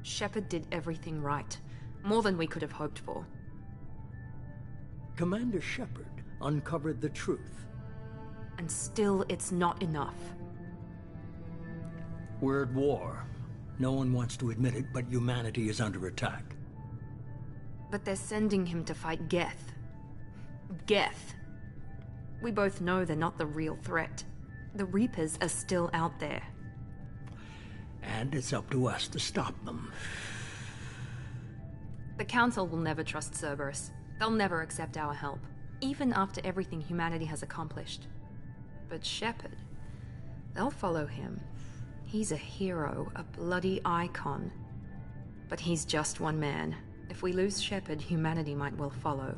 Shepard did everything right. More than we could have hoped for. Commander Shepard uncovered the truth. And still, it's not enough. We're at war. No one wants to admit it, but humanity is under attack. But they're sending him to fight Geth. Geth. We both know they're not the real threat. The Reapers are still out there. And it's up to us to stop them. The Council will never trust Cerberus. They'll never accept our help, even after everything humanity has accomplished. But Shepard, they'll follow him. He's a hero, a bloody icon. But he's just one man. If we lose Shepard, humanity might well follow.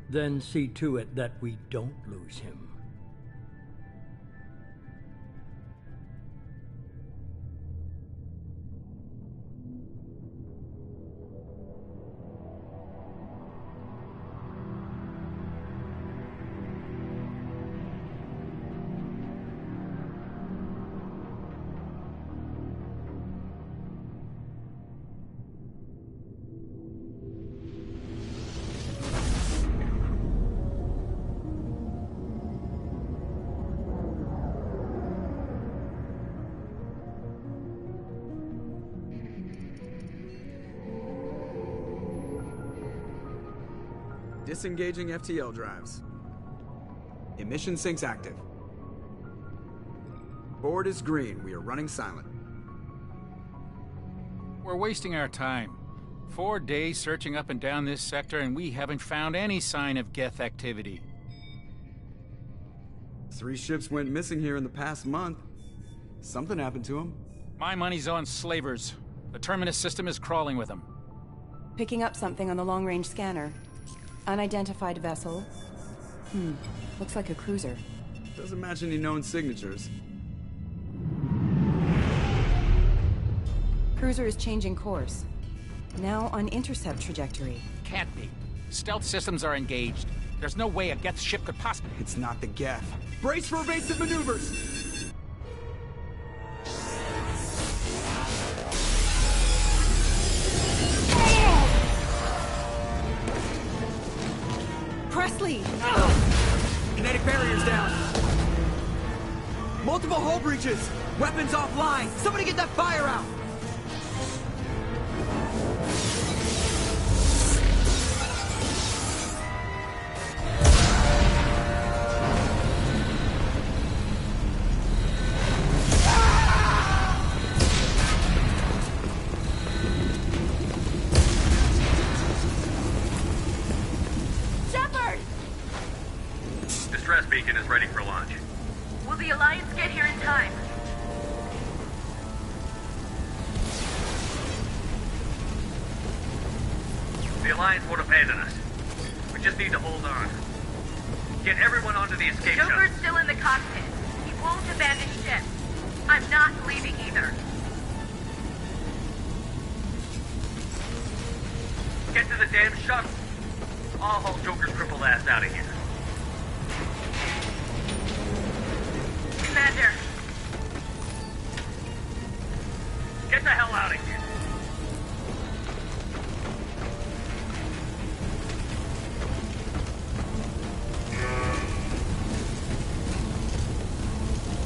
Then see to it that we don't lose him. Disengaging FTL drives. Emission sinks active. Board is green. We are running silent. We're wasting our time. 4 days searching up and down this sector, and we haven't found any sign of Geth activity. 3 ships went missing here in the past month. Something happened to them. My money's on slavers. The Terminus system is crawling with them. Picking up something on the long-range scanner. Unidentified vessel. Looks like a cruiser. Doesn't match any known signatures. Cruiser is changing course. Now on intercept trajectory. Can't be. Stealth systems are engaged. There's no way a Geth ship could possibly... It's not the Geth. Brace for evasive maneuvers! Presley! Kinetic barriers down! Multiple hull breaches! Weapons offline! Somebody get that fire out! Distress beacon is ready for launch. Will the Alliance get here in time? The Alliance won't abandon us. We just need to hold on. Get everyone onto the escape shuttle. Joker's still in the cockpit. He won't abandon ship. I'm not leaving either. Get to the damn shuttle. I'll haul Joker's crippled ass out of here. Commander, Get the hell out of here.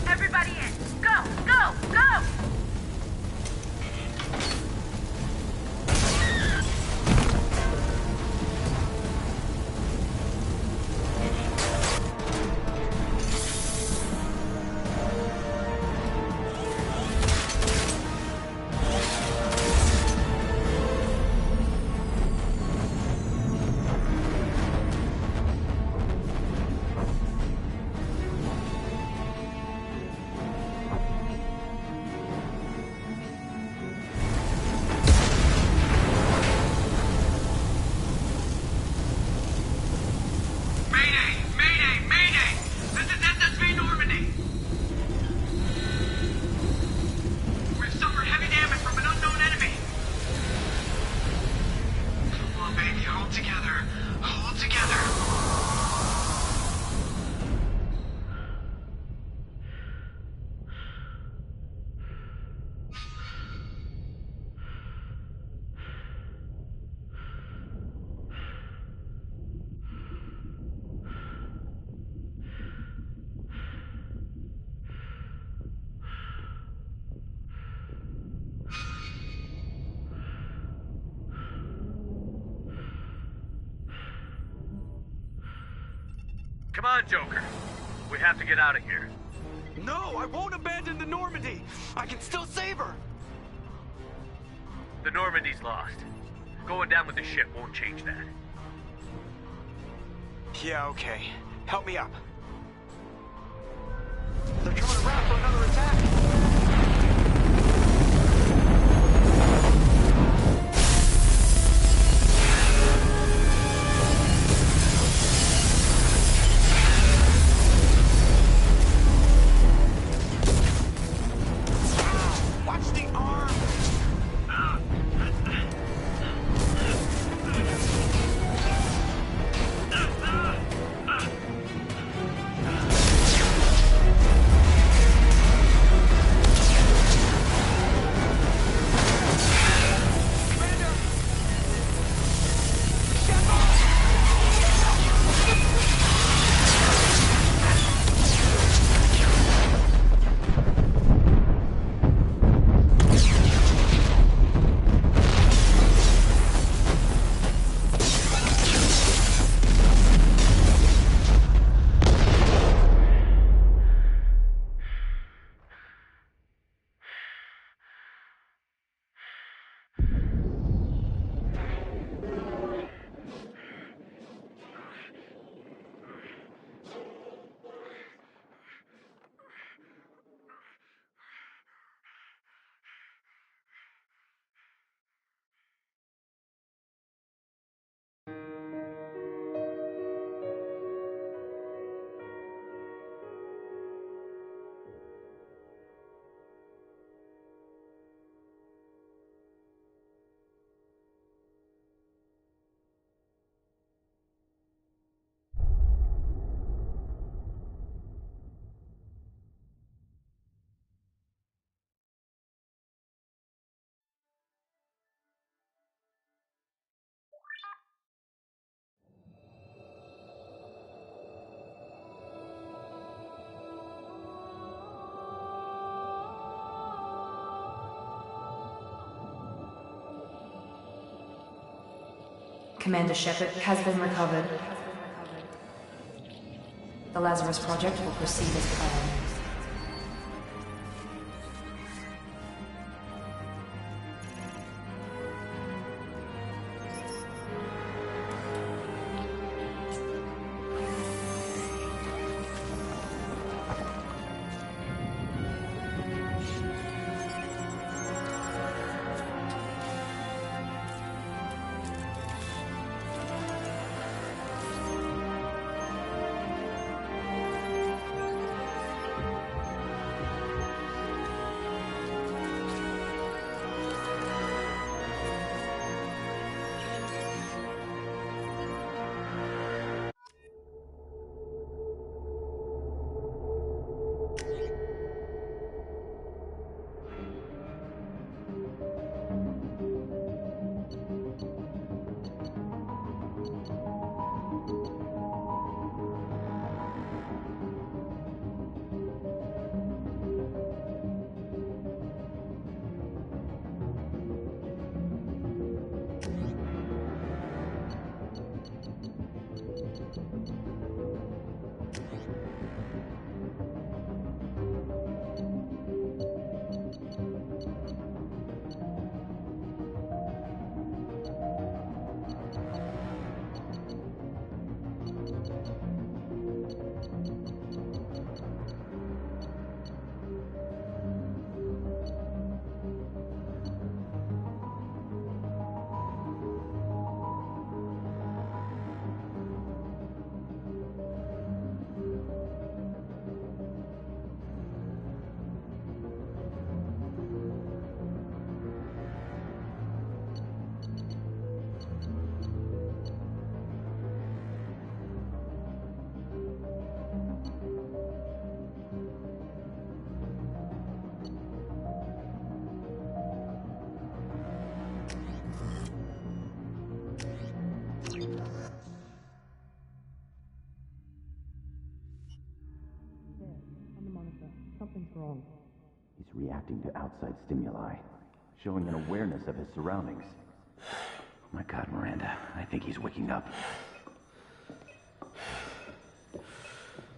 everybody in. Go, go, go! Come on, Joker. We have to get out of here. No, I won't abandon the Normandy! I can still save her! The Normandy's lost. Going down with the ship won't change that. Yeah, okay. Help me up. They're coming around for another attack! Watch the arm! Commander Shepard has been recovered. The Lazarus Project will proceed as planned. Something's wrong. He's reacting to outside stimuli, showing an awareness of his surroundings. Oh my God, Miranda, I think he's waking up.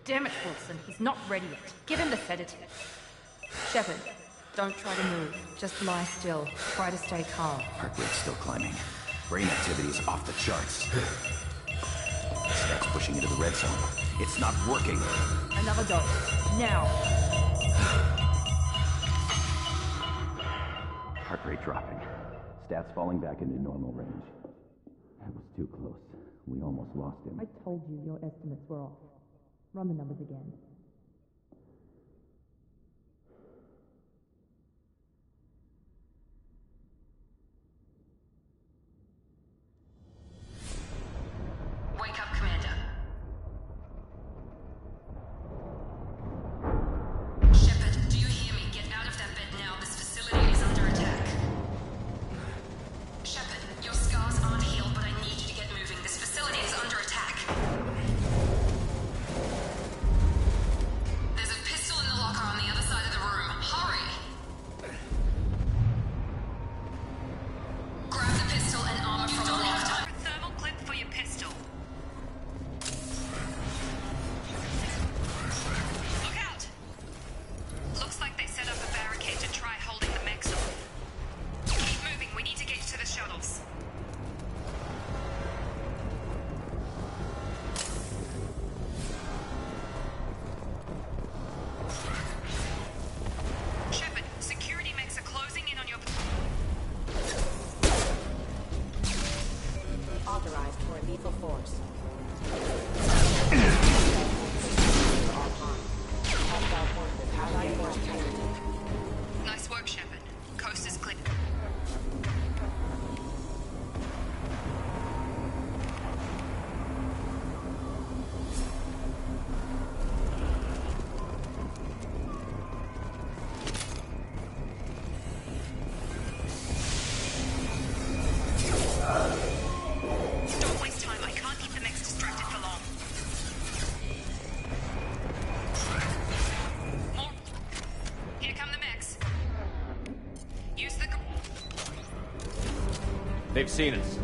Damn it, Wilson, he's not ready yet. Give him the sedative. Shepard, don't try to move. Just lie still. Try to stay calm. Heart rate's still climbing. Brain activity's off the charts. Starts pushing into the red zone. It's not working. Another dose. Now. Heart rate dropping. Stats falling back into normal range. That was too close. We almost lost him. I told you your estimates were off. Run the numbers again. Wake up, Commander. Shepard, do you hear me? Get out of that bed now. This facility is under attack. Shepard, your scars aren't healed, but I need you to get moving. This facility is under attack. There's a pistol in the locker on the other side of the room. Hurry! Grab the pistol and armor from the locker. Thermal clip for your pistol. Look out! Looks like they set up a barricade to try holding the mechs off. Keep moving, we need to get to the shuttles. Shepard, security mechs are closing in on your... Authorized for a lethal force. Nice work, Shepard. Coast is clear. Don't waste time. I can't keep the mechs distracted for long. More. Here come the mechs. Use the... They've seen us.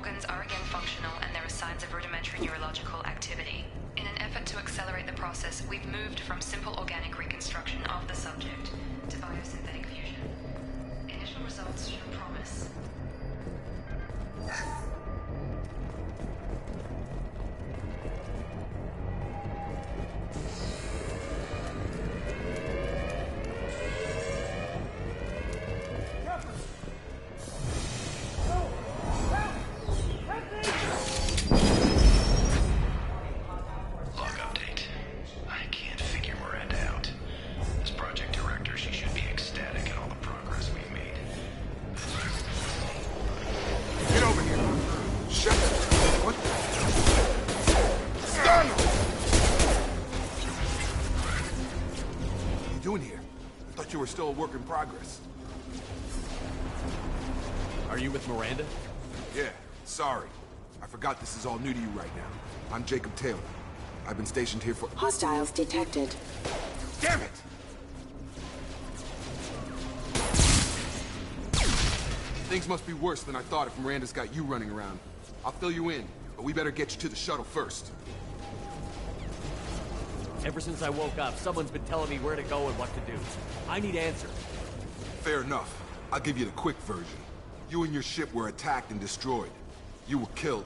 organs are again functional and there are signs of rudimentary neurological activity. In an effort to accelerate the process, we've moved from simple organic reconstruction of the subject to biosynthetic fusion. Initial results show promise. You were still a work in progress. Are you with Miranda? Yeah, sorry. I forgot this is all new to you right now. I'm Jacob Taylor. I've been stationed here for— Hostiles detected. Damn it! Things must be worse than I thought if Miranda's got you running around. I'll fill you in, but we better get you to the shuttle first. Ever since I woke up, someone's been telling me where to go and what to do. I need answers. Fair enough. I'll give you the quick version. You and your ship were attacked and destroyed. You were killed.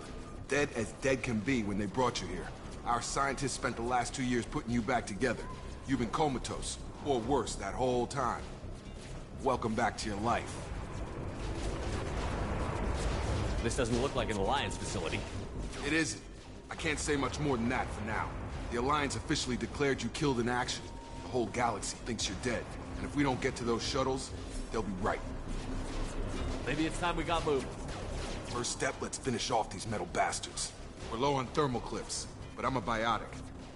Dead as dead can be when they brought you here. Our scientists spent the last 2 years putting you back together. You've been comatose, or worse, that whole time. Welcome back to your life. This doesn't look like an Alliance facility. It isn't. I can't say much more than that for now. The Alliance officially declared you killed in action. The whole galaxy thinks you're dead. And if we don't get to those shuttles, they'll be right. Maybe it's time we got moving. First step, let's finish off these metal bastards. We're low on thermal clips, but I'm a biotic.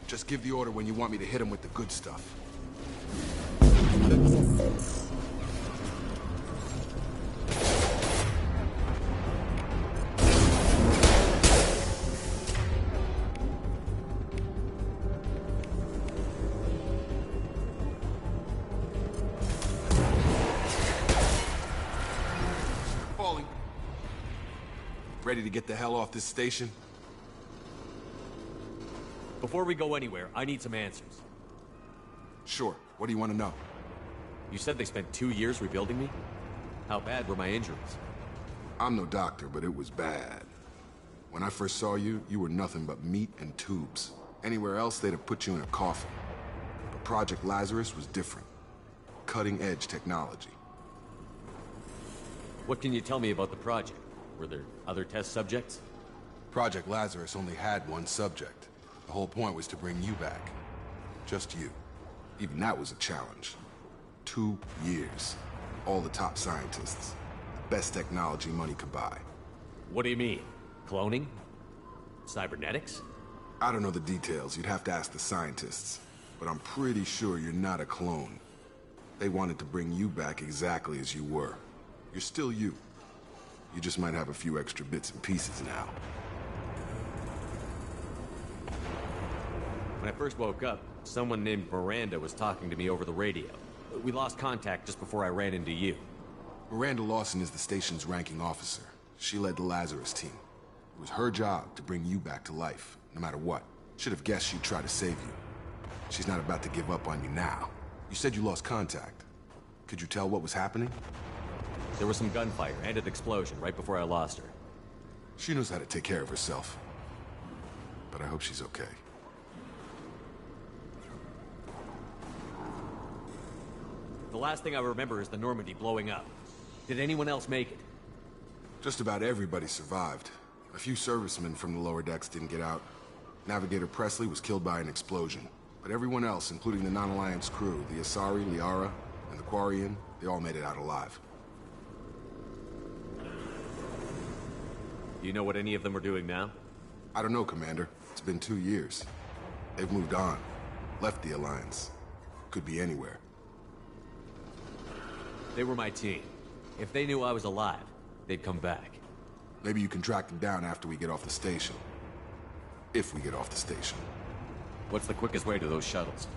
Just give the order when you want me to hit them with the good stuff. Ready to get the hell off this station? Before we go anywhere, I need some answers. Sure. What do you want to know? You said they spent 2 years rebuilding me? How bad were my injuries? I'm no doctor, but it was bad. When I first saw you, you were nothing but meat and tubes. Anywhere else, they'd have put you in a coffin. But Project Lazarus was different. Cutting-edge technology. What can you tell me about the project? Were there other test subjects? Project Lazarus only had one subject. The whole point was to bring you back. Just you. Even that was a challenge. 2 years. All the top scientists. The best technology money could buy. What do you mean? Cloning? Cybernetics? I don't know the details. You'd have to ask the scientists. But I'm pretty sure you're not a clone. They wanted to bring you back exactly as you were. You're still you. You just might have a few extra bits and pieces now. When I first woke up, someone named Miranda was talking to me over the radio. We lost contact just before I ran into you. Miranda Lawson is the station's ranking officer. She led the Lazarus team. It was her job to bring you back to life, no matter what. Should have guessed she'd try to save you. She's not about to give up on you now. You said you lost contact. Could you tell what was happening? There was some gunfire and an explosion right before I lost her. She knows how to take care of herself. But I hope she's okay. The last thing I remember is the Normandy blowing up. Did anyone else make it? Just about everybody survived. A few servicemen from the lower decks didn't get out. Navigator Presley was killed by an explosion. But everyone else, including the non-Alliance crew, the Asari, Liara, and the Quarian, they all made it out alive. Do you know what any of them are doing now? I don't know, Commander. It's been 2 years. They've moved on. Left the Alliance. Could be anywhere. They were my team. If they knew I was alive, they'd come back. Maybe you can track them down after we get off the station. If we get off the station. What's the quickest way to those shuttles?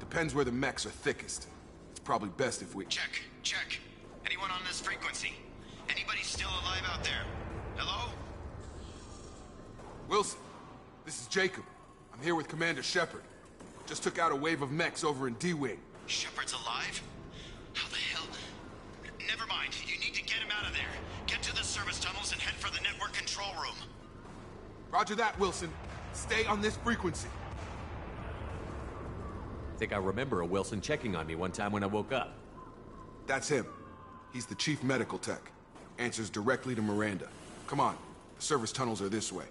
Depends where the mechs are thickest. It's probably best if we— Check. Anyone on this frequency? Anybody still alive out there? Hello? This is Jacob. I'm here with Commander Shepard. Just took out a wave of mechs over in D-Wing. Shepard's alive? How the hell? Never mind. You need to get him out of there. Get to the service tunnels and head for the network control room. Roger that, Wilson. Stay on this frequency. I think I remember a Wilson checking on me one time when I woke up. That's him. He's the chief medical tech. Answers directly to Miranda. Come on. The service tunnels are this way.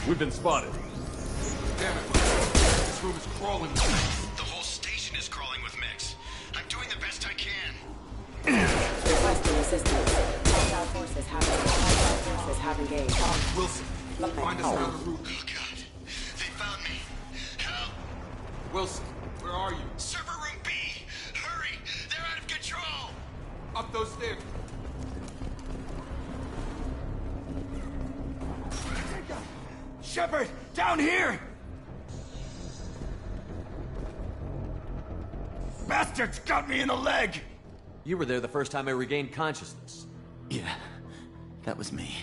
We've been spotted. Damn it. This room is crawling with mechs. The whole station is crawling with mechs. I'm doing the best I can. Requesting assistance. Hostile forces have engaged. Wilson, find us another route. Oh, God. They found me. Help! Wilson, where are you? Server room B! Hurry! They're out of control! Up those stairs. Shepard! Down here! Bastards got me in the leg! You were there the first time I regained consciousness. Yeah, that was me.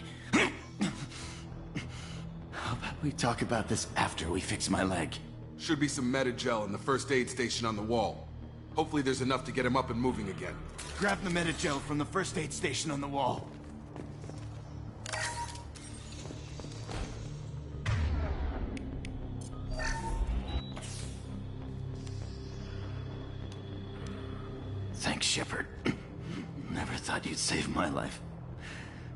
How about we talk about this after we fix my leg? Should be some Medi-gel in the first aid station on the wall. Hopefully there's enough to get him up and moving again. Grab the Medi-gel from the first aid station on the wall. Thanks, Shepard. Never thought you'd save my life.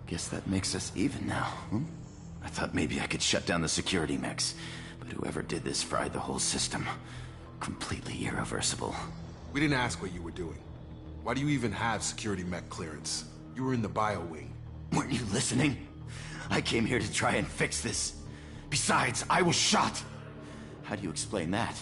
Guess that makes us even now, hmm? I thought maybe I could shut down the security mechs, but whoever did this fried the whole system. Completely irreversible. We didn't ask what you were doing. Why do you even have security mech clearance? You were in the bio wing. Weren't you listening? I came here to try and fix this. Besides, I was shot. How do you explain that?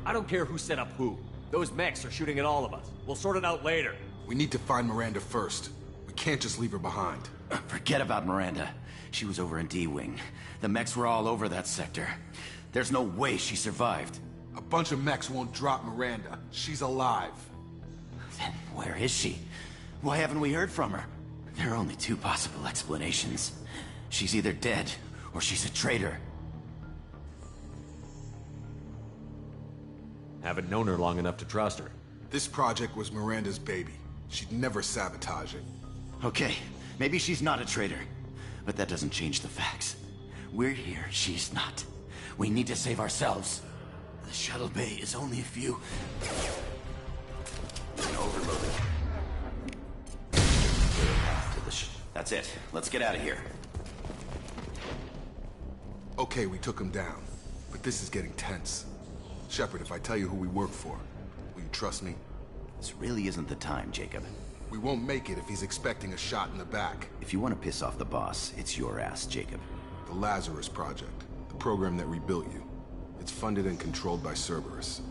I don't care who set up who. Those mechs are shooting at all of us. We'll sort it out later. We need to find Miranda first. We can't just leave her behind. Forget about Miranda. She was over in D-Wing. The mechs were all over that sector. There's no way she survived. A bunch of mechs won't drop Miranda. She's alive. Then where is she? Why haven't we heard from her? There are only two possible explanations. She's either dead, or she's a traitor. Haven't known her long enough to trust her. This project was Miranda's baby. She'd never sabotage it. Okay, maybe she's not a traitor. But that doesn't change the facts. We're here, she's not. We need to save ourselves. The shuttle bay is only a few... overloaded. That's it. Let's get out of here. Okay, we took him down. But this is getting tense. Shepard, if I tell you who we work for, will you trust me? This really isn't the time, Jacob. We won't make it if he's expecting a shot in the back. If you want to piss off the boss, it's your ass, Jacob. The Lazarus Project, the program that rebuilt you. It's funded and controlled by Cerberus.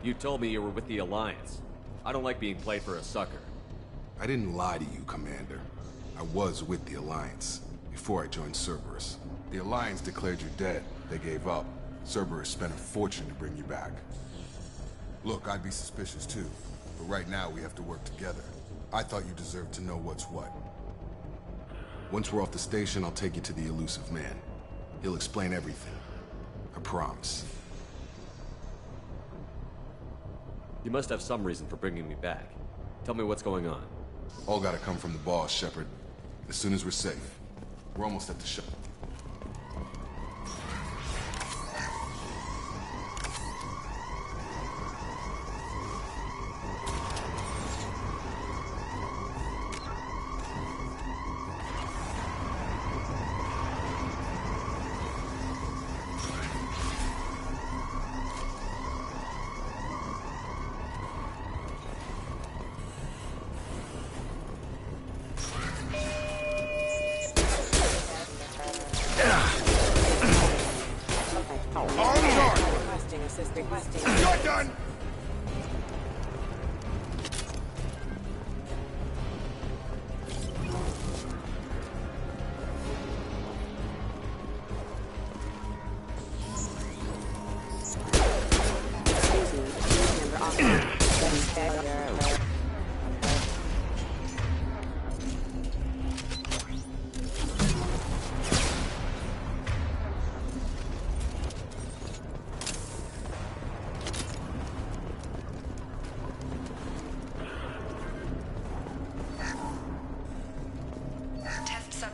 You told me you were with the Alliance. I don't like being played for a sucker. I didn't lie to you, Commander. I was with the Alliance, before I joined Cerberus. The Alliance declared you dead. They gave up. Cerberus spent a fortune to bring you back. Look, I'd be suspicious too, but right now we have to work together. I thought you deserved to know what's what. Once we're off the station, I'll take you to the elusive man. He'll explain everything. I promise. You must have some reason for bringing me back. Tell me what's going on. All gotta come from the boss, Shepard. As soon as we're safe. We're almost at the shop. You're done!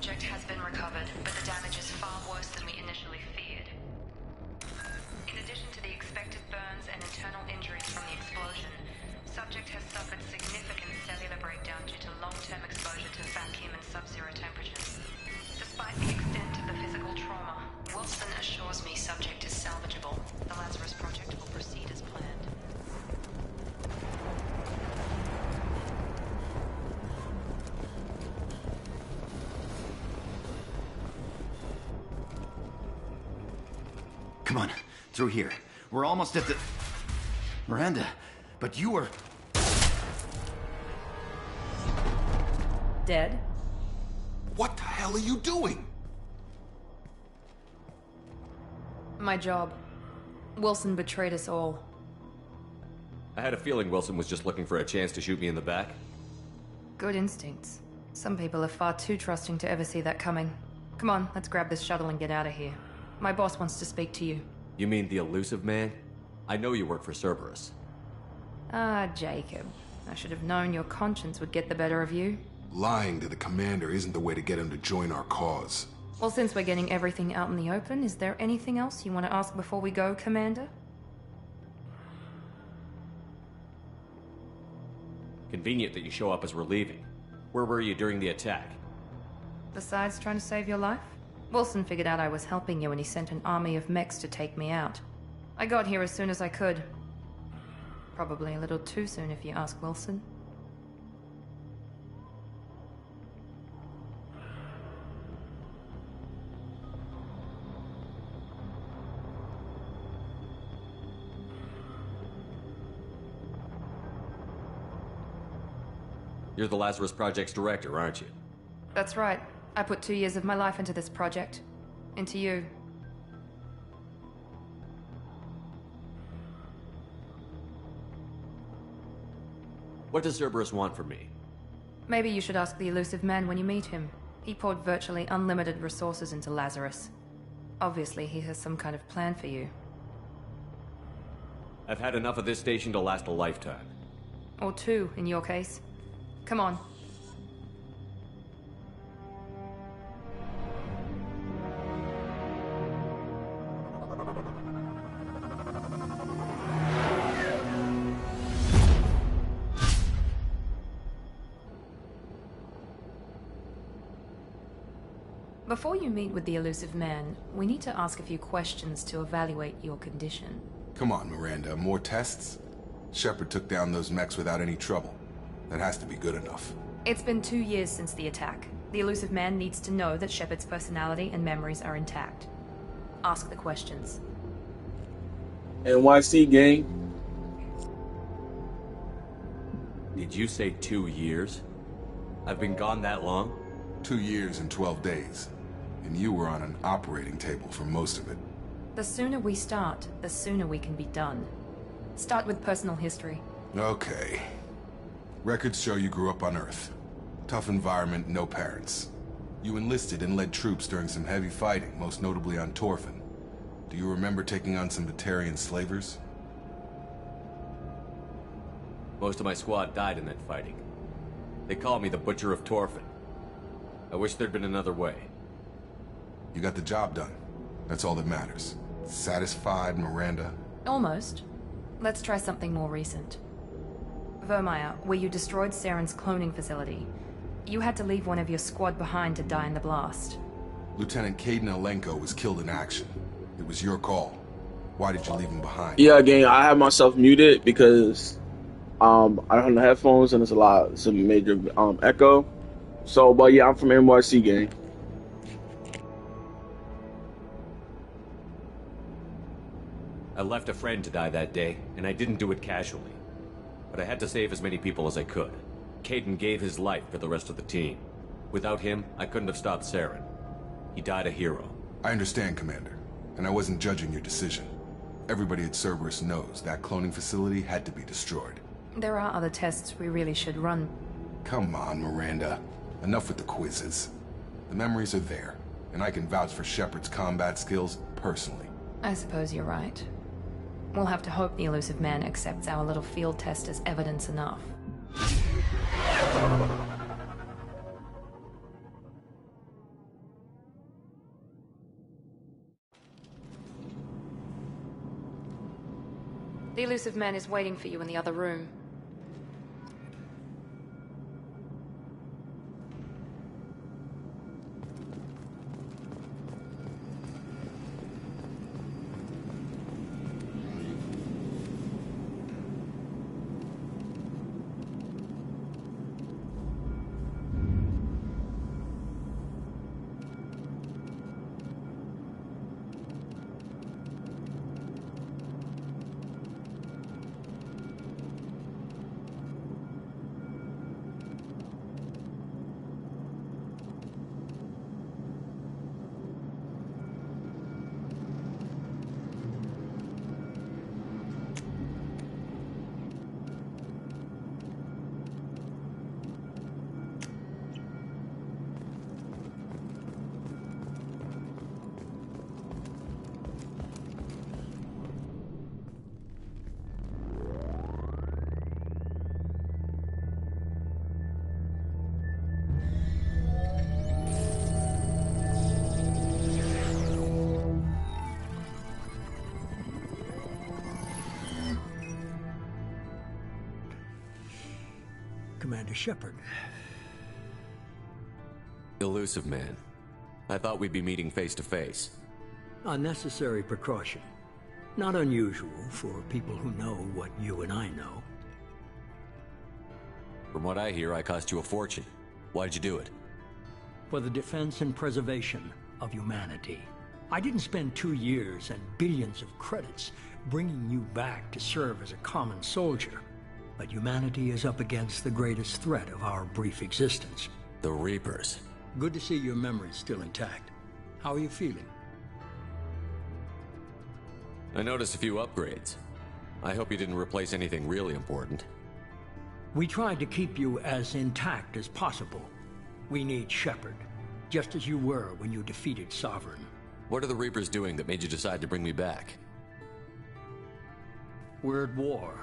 subject has been recovered, but the damage is far worse than we initially feared. In addition to the expected burns and internal injuries from the explosion, subject has suffered significant cellular breakdown due to long-term exposure to vacuum and sub-zero temperatures. Despite the extent of the physical trauma, Wilson assures me subject is salvageable. The Lazarus Project will proceed as planned. Come on, through here. We're almost at the... Miranda, but you were... Dead? What the hell are you doing? My job. Wilson betrayed us all. I had a feeling Wilson was just looking for a chance to shoot me in the back. Good instincts. Some people are far too trusting to ever see that coming. Come on, let's grab this shuttle and get out of here. My boss wants to speak to you. You mean the elusive man? I know you work for Cerberus. Ah, Jacob. I should have known your conscience would get the better of you. Lying to the commander isn't the way to get him to join our cause. Well, since we're getting everything out in the open, is there anything else you want to ask before we go, Commander? Convenient that you show up as we're leaving. Where were you during the attack? Besides trying to save your life? Wilson figured out I was helping you and he sent an army of mechs to take me out. I got here as soon as I could. Probably a little too soon if you ask Wilson. You're the Lazarus Project's director, aren't you? That's right. I put 2 years of my life into this project. Into you. What does Cerberus want from me? Maybe you should ask the elusive man when you meet him. He poured virtually unlimited resources into Lazarus. Obviously, he has some kind of plan for you. I've had enough of this station to last a lifetime. Or 2, in your case. Come on. Before you meet with the elusive man, we need to ask a few questions to evaluate your condition. Come on, Miranda, more tests? Shepard took down those mechs without any trouble. That has to be good enough. It's been 2 years since the attack. The elusive man needs to know that Shepard's personality and memories are intact. Ask the questions. NYC gang. Did you say 2 years? I've been gone that long? 2 years and 12 days. And you were on an operating table for most of it. The sooner we start, the sooner we can be done. Start with personal history. Okay. Records show you grew up on Earth. Tough environment, no parents. You enlisted and led troops during some heavy fighting, most notably on Torfin. Do you remember taking on some Batarian slavers? Most of my squad died in that fighting. They called me the Butcher of Torfin. I wish there'd been another way. You got the job done. That's all that matters. Satisfied, Miranda? Almost. Let's try something more recent. Vermeer, where you destroyed Saren's cloning facility. You had to leave one of your squad behind to die in the blast. Lieutenant Caden Alenko was killed in action. It was your call. Why did you leave him behind? Yeah, gang, I have myself muted because I don't have the headphones and it's some major echo. So, but yeah, I'm from NYC gang. I left a friend to die that day, and I didn't do it casually. But I had to save as many people as I could. Caden gave his life for the rest of the team. Without him, I couldn't have stopped Saren. He died a hero. I understand, Commander. And I wasn't judging your decision. Everybody at Cerberus knows that cloning facility had to be destroyed. There are other tests we really should run. Come on, Miranda. Enough with the quizzes. The memories are there, and I can vouch for Shepard's combat skills personally. I suppose you're right. We'll have to hope the elusive man accepts our little field test as evidence enough. The elusive man is waiting for you in the other room. Commander Shepard. Elusive man. I thought we'd be meeting face to face. Unnecessary precaution. Not unusual for people who know what you and I know. From what I hear, I cost you a fortune. Why'd you do it? For the defense and preservation of humanity. I didn't spend 2 years and billions of credits bringing you back to serve as a common soldier. But humanity is up against the greatest threat of our brief existence. The Reapers. Good to see your memory's still intact. How are you feeling? I noticed a few upgrades. I hope you didn't replace anything really important. We tried to keep you as intact as possible. We need Shepard, just as you were when you defeated Sovereign. What are the Reapers doing that made you decide to bring me back? We're at war.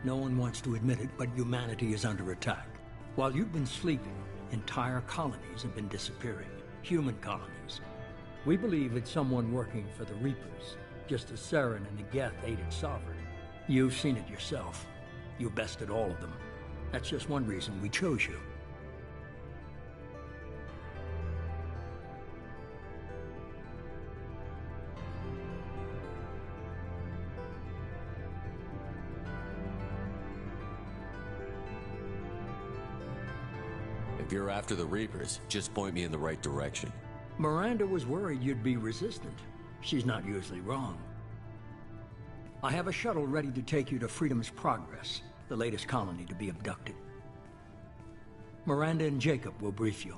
No one wants to admit it, but humanity is under attack. While you've been sleeping, entire colonies have been disappearing. Human colonies. We believe it's someone working for the Reapers, just as Saren and the Geth aided Sovereign. You've seen it yourself. You bested all of them. That's just one reason we chose you. If you're after the Reapers, just point me in the right direction. Miranda was worried you'd be resistant. She's not usually wrong. I have a shuttle ready to take you to Freedom's Progress, the latest colony to be abducted. Miranda and Jacob will brief you.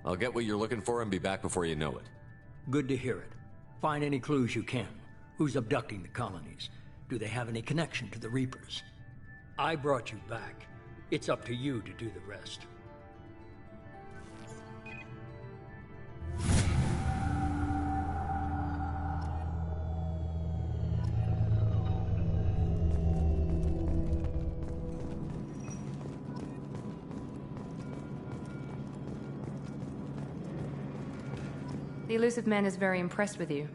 I'll get what you're looking for and be back before you know it. Good to hear it. Find any clues you can. Who's abducting the colonies? Do they have any connection to the Reapers? I brought you back. It's up to you to do the rest. The elusive man is very impressed with you.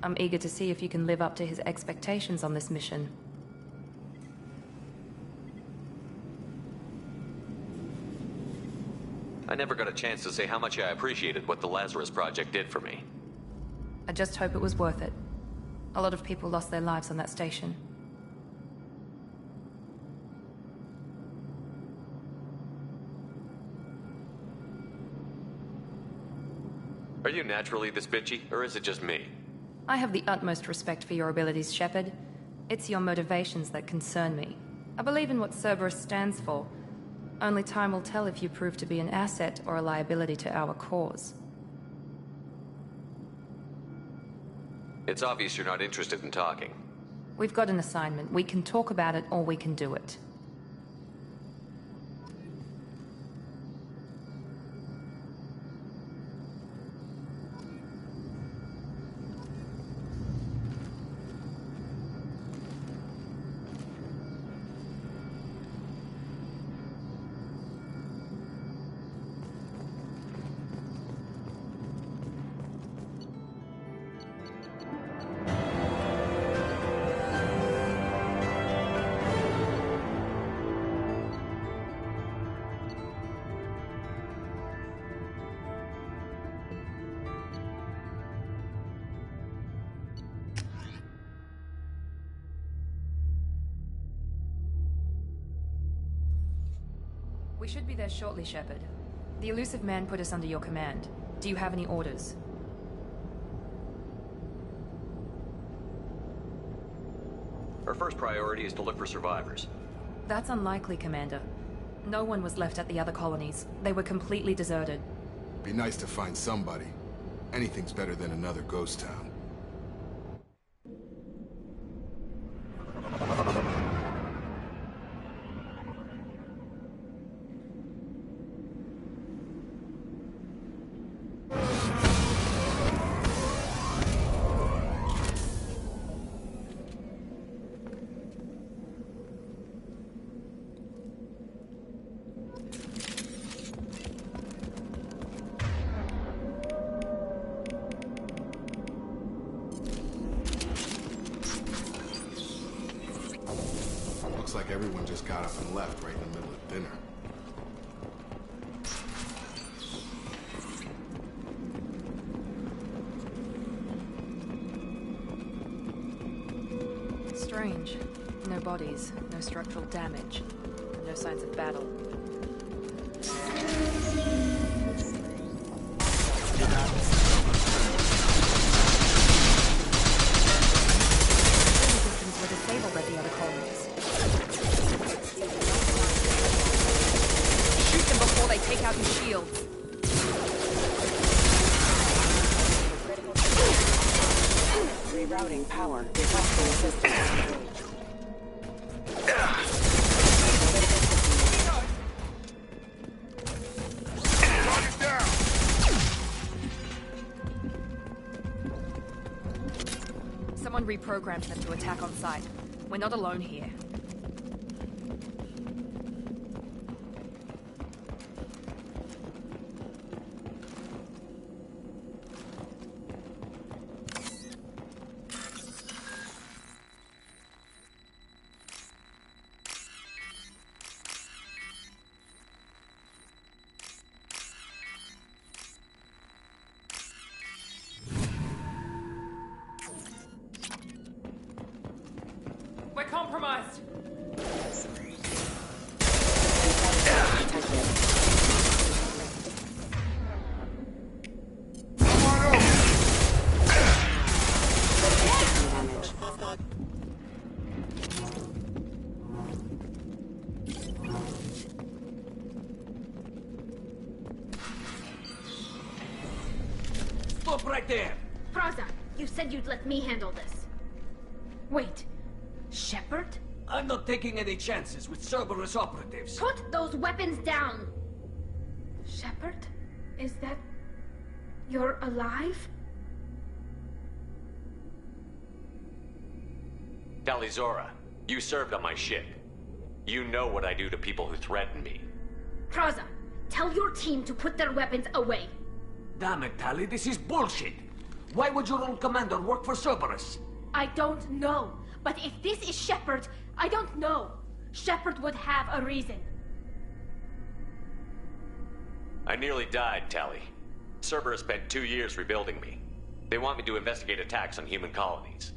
I'm eager to see if you can live up to his expectations on this mission. I never got a chance to say how much I appreciated what the Lazarus Project did for me. I just hope it was worth it. A lot of people lost their lives on that station. Are you naturally this bitchy, or is it just me? I have the utmost respect for your abilities, Shepard. It's your motivations that concern me. I believe in what Cerberus stands for. Only time will tell if you prove to be an asset or a liability to our cause. It's obvious you're not interested in talking. We've got an assignment. We can talk about it or we can do it. We should be there shortly, Shepard. The elusive man put us under your command. Do you have any orders? Our first priority is to look for survivors. That's unlikely, Commander. No one was left at the other colonies. They were completely deserted. Be nice to find somebody. Anything's better than another ghost town. Looks like everyone just got up and left right in the middle of dinner. Strange. No bodies, no structural damage, and no signs of battle. Systems were disabled at the other colonies. Shoot them before they take out his shield. Rerouting power. Requesting assistance. Someone reprogrammed them to attack on sight. We're not alone here. We're compromised. Stop right there! Praza, you said you'd let me handle this. Wait. Shepard? I'm not taking any chances with Cerberus operatives. Put those weapons down! Shepard? Is that... you're alive? Talizora, you served on my ship. You know what I do to people who threaten me. Praza, tell your team to put their weapons away. Damn it, Tali, this is bullshit! Why would your old commander work for Cerberus? I don't know. But if this is Shepard, I don't know. Shepard would have a reason. I nearly died, Tali. Cerberus spent 2 years rebuilding me. They want me to investigate attacks on human colonies.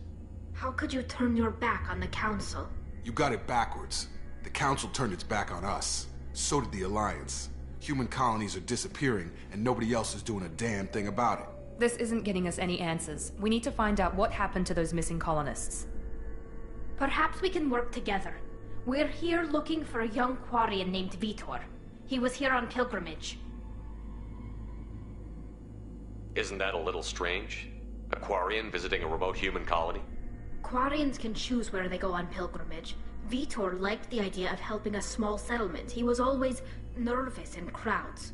How could you turn your back on the Council? You got it backwards. The Council turned its back on us. So did the Alliance. Human colonies are disappearing, and nobody else is doing a damn thing about it. This isn't getting us any answers. We need to find out what happened to those missing colonists. Perhaps we can work together. We're here looking for a young Quarian named Vitor. He was here on pilgrimage. Isn't that a little strange? A Quarian visiting a remote human colony? Quarians can choose where they go on pilgrimage. Vitor liked the idea of helping a small settlement. He was always nervous in crowds.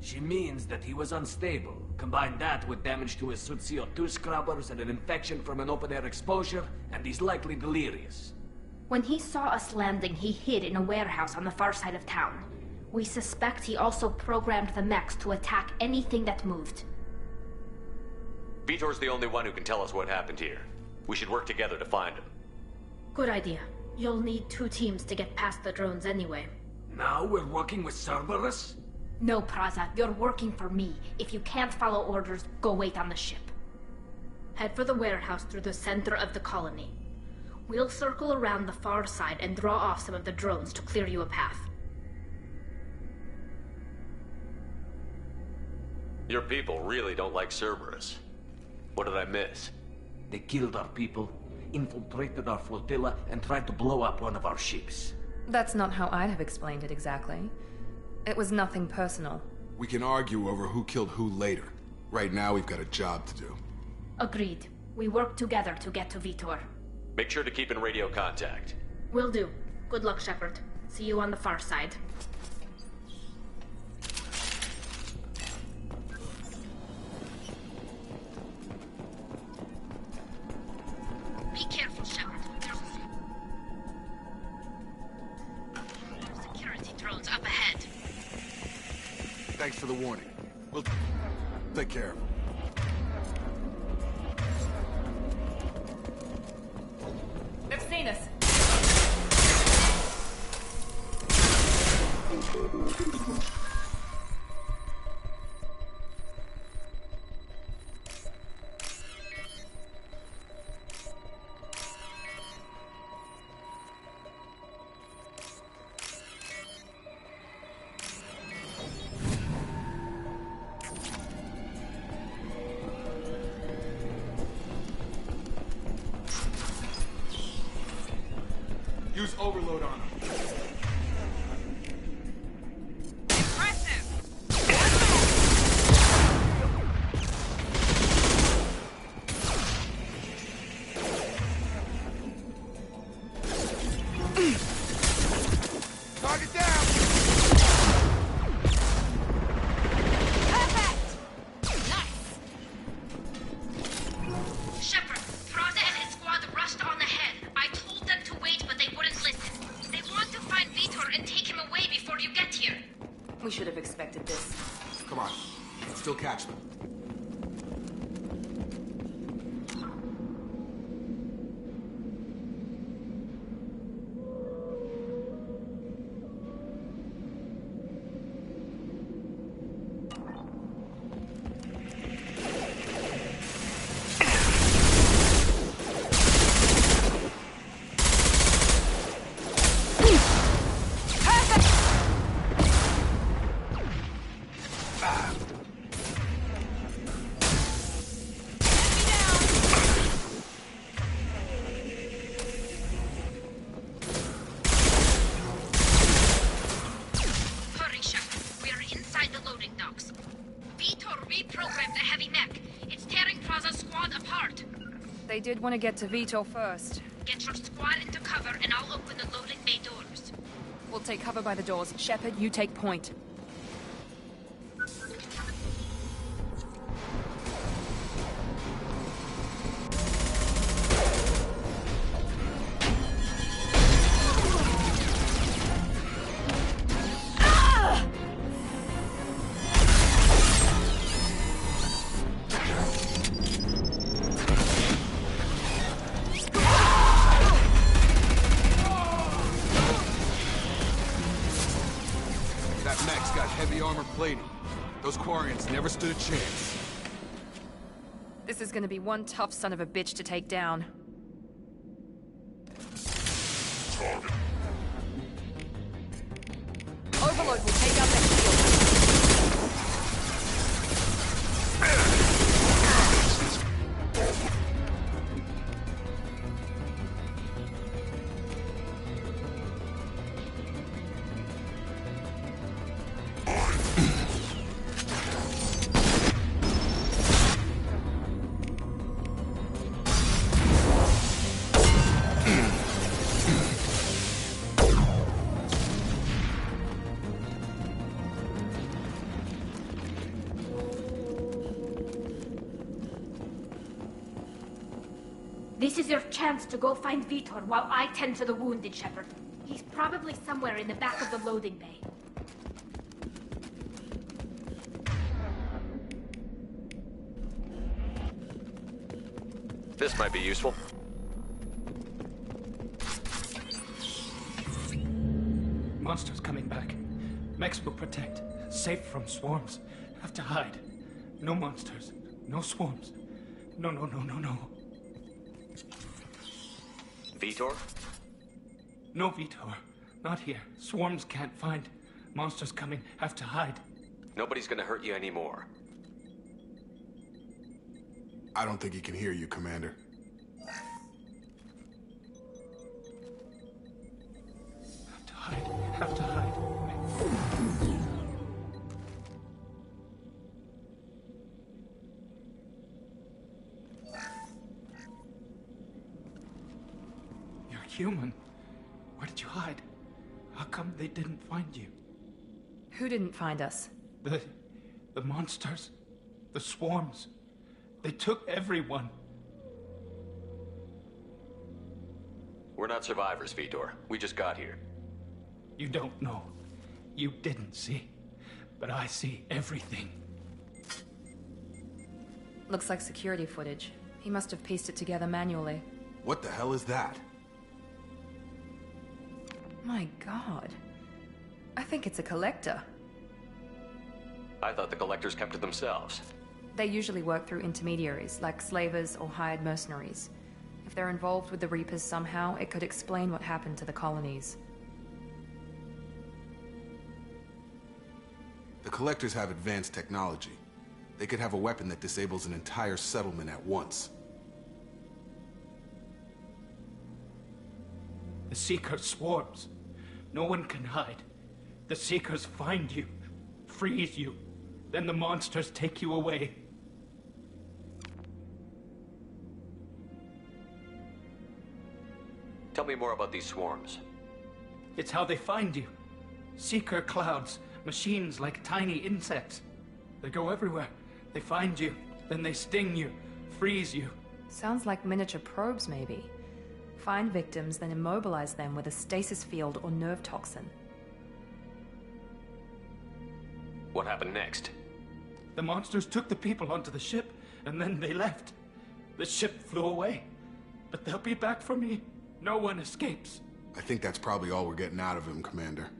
She means that he was unstable. Combine that with damage to his suit CO2 scrubbers and an infection from an open-air exposure, and he's likely delirious. When he saw us landing, he hid in a warehouse on the far side of town. We suspect he also programmed the mechs to attack anything that moved. Vitor's the only one who can tell us what happened here. We should work together to find him. Good idea. You'll need 2 teams to get past the drones anyway. Now we're working with Cerberus? No, Praza, you're working for me. If you can't follow orders, go wait on the ship. Head for the warehouse through the center of the colony. We'll circle around the far side and draw off some of the drones to clear you a path. Your people really don't like Cerberus. What did I miss? They killed our people, infiltrated our flotilla, and tried to blow up one of our ships. That's not how I'd have explained it exactly. It was nothing personal. We can argue over who killed who later. Right now, we've got a job to do. Agreed. We work together to get to Vitor. Make sure to keep in radio contact. Will do. Good luck, Shepard. See you on the far side. Be careful, Shepard. There's security drones up ahead. Thanks for the warning. We'll take care of them. They've seen us. Use overload on them. Target down! Perfect! Nice! Shepard, Prada and his squad rushed on ahead. I told them to wait, but they wouldn't listen. They want to find Vitor and take him away before you get here. We should have expected this. Come on. We can still catch them. Hurry, Shepard. We are inside the loading docks. Vitor reprogrammed the heavy mech. It's tearing Praza's squad apart. They did want to get to Vitor first. Get your squad into cover and I'll open the loading bay doors. We'll take cover by the doors. Shepard, you take point. That mech's got heavy armor plating. Those Quarians never stood a chance. This is gonna be one tough son of a bitch to take down. Overload will take out that shield. This is your chance to go find Vitor while I tend to the wounded, Shepard. He's probably somewhere in the back of the loading bay. This might be useful. Monsters coming back. Mechs will protect. Safe from swarms. Have to hide. No monsters. No swarms. No. Vitor? No Vitor. Not here. Swarms can't find. Monsters coming. Have to hide. Nobody's gonna hurt you anymore. I don't think he can hear you, Commander. Have to hide. You're human. Where did you hide? How come they didn't find you? Who didn't find us? The monsters. The swarms. They took everyone. We're not survivors, Vitor. We just got here. You don't know. You didn't see. But I see everything. Looks like security footage. He must have pieced it together manually. What the hell is that? My god. I think it's a collector. I thought the collectors kept to themselves. They usually work through intermediaries, like slavers or hired mercenaries. If they're involved with the Reapers somehow, it could explain what happened to the colonies. The collectors have advanced technology. They could have a weapon that disables an entire settlement at once. The Seeker swarms. No one can hide. The Seekers find you, freeze you, then the monsters take you away. Tell me more about these swarms. It's how they find you. Seeker clouds, machines like tiny insects. They go everywhere. They find you, then they sting you, freeze you. Sounds like miniature probes, maybe. Find victims, then immobilize them with a stasis field or nerve toxin. What happened next? The monsters took the people onto the ship, and then they left. The ship flew away. But they'll be back for me. No one escapes. I think that's probably all we're getting out of him, Commander.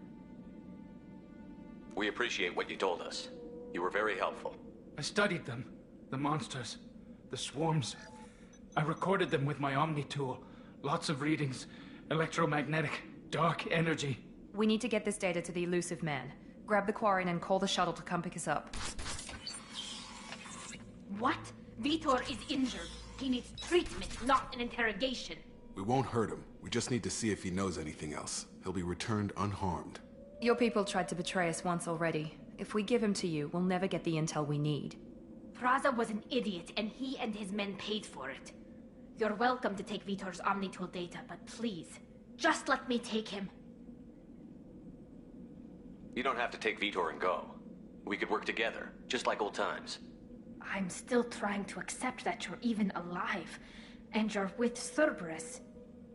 We appreciate what you told us. You were very helpful. I studied them. The monsters. The swarms. I recorded them with my Omni tool. Lots of readings. Electromagnetic. Dark energy. We need to get this data to the elusive man. Grab the Quarren and call the shuttle to come pick us up. What? Vitor is injured. He needs treatment, not an interrogation. We won't hurt him. We just need to see if he knows anything else. He'll be returned unharmed. Your people tried to betray us once already. If we give him to you, we'll never get the intel we need. Praza was an idiot, and he and his men paid for it. You're welcome to take Vitor's Omnitool data, but please, just let me take him. You don't have to take Vitor and go. We could work together, just like old times. I'm still trying to accept that you're even alive, and you're with Cerberus.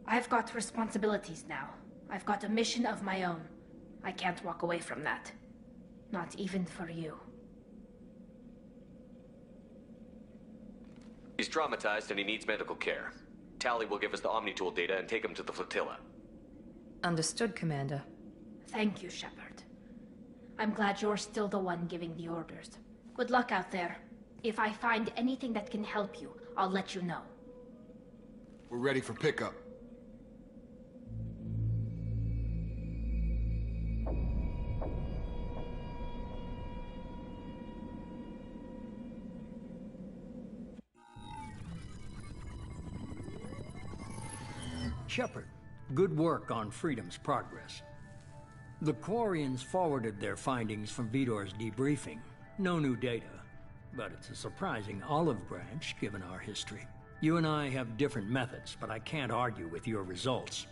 I've got responsibilities now. I've got a mission of my own. I can't walk away from that. Not even for you. He's traumatized and he needs medical care. Tally will give us the Omnitool data and take him to the flotilla. Understood, Commander. Thank you, Shepard. I'm glad you're still the one giving the orders. Good luck out there. If I find anything that can help you, I'll let you know. We're ready for pickup. Shepard, good work on Freedom's progress. The Quarians forwarded their findings from Vitor's debriefing. No new data, but it's a surprising olive branch given our history. You and I have different methods, but I can't argue with your results.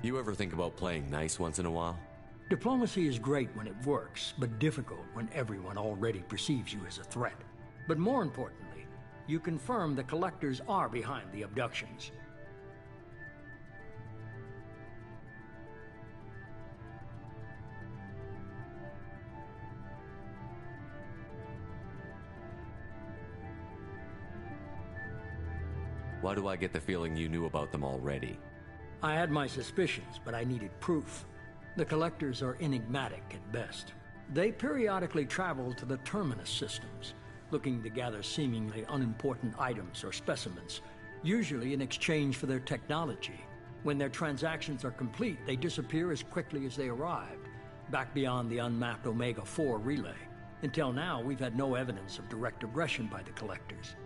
You ever think about playing nice once in a while? Diplomacy is great when it works, but difficult when everyone already perceives you as a threat. But more importantly, you confirm the collectors are behind the abductions. Why do I get the feeling you knew about them already? I had my suspicions, but I needed proof. The collectors are enigmatic at best. They periodically travel to the terminus systems, looking to gather seemingly unimportant items or specimens, usually in exchange for their technology. When their transactions are complete, they disappear as quickly as they arrived, back beyond the unmapped Omega-4 relay. Until now, we've had no evidence of direct aggression by the Collectors.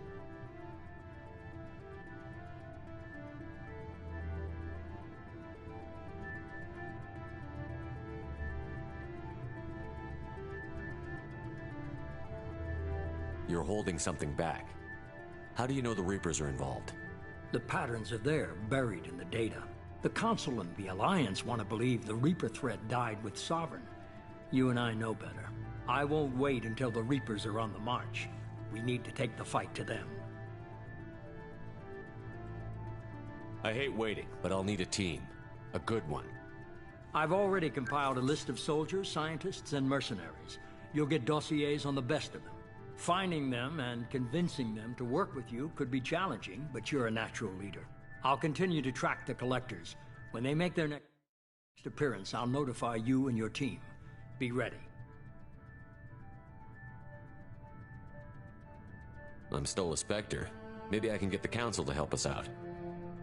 You're holding something back. How do you know the Reapers are involved? The patterns are there, buried in the data. The Council and the Alliance want to believe the Reaper threat died with Sovereign. You and I know better. I won't wait until the Reapers are on the march. We need to take the fight to them. I hate waiting, but I'll need a team. A good one. I've already compiled a list of soldiers, scientists, and mercenaries. You'll get dossiers on the best of them. Finding them and convincing them to work with you could be challenging, but you're a natural leader. I'll continue to track the Collectors. When they make their next appearance, I'll notify you and your team. Be ready. I'm still a Spectre. Maybe I can get the Council to help us out.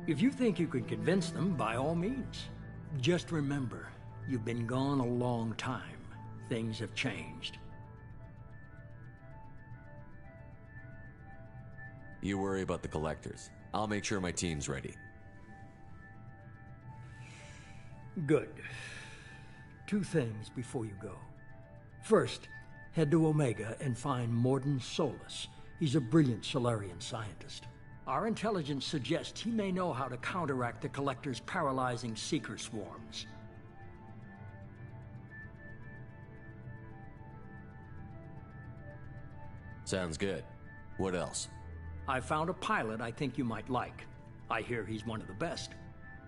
If you think you can convince them, by all means. Just remember, you've been gone a long time. Things have changed. You worry about the Collectors. I'll make sure my team's ready. Good. 2 things before you go. First, head to Omega and find Morden Solus. He's a brilliant Solarian scientist. Our intelligence suggests he may know how to counteract the Collector's paralyzing Seeker swarms. Sounds good. What else? I found a pilot I think you might like. I hear he's one of the best.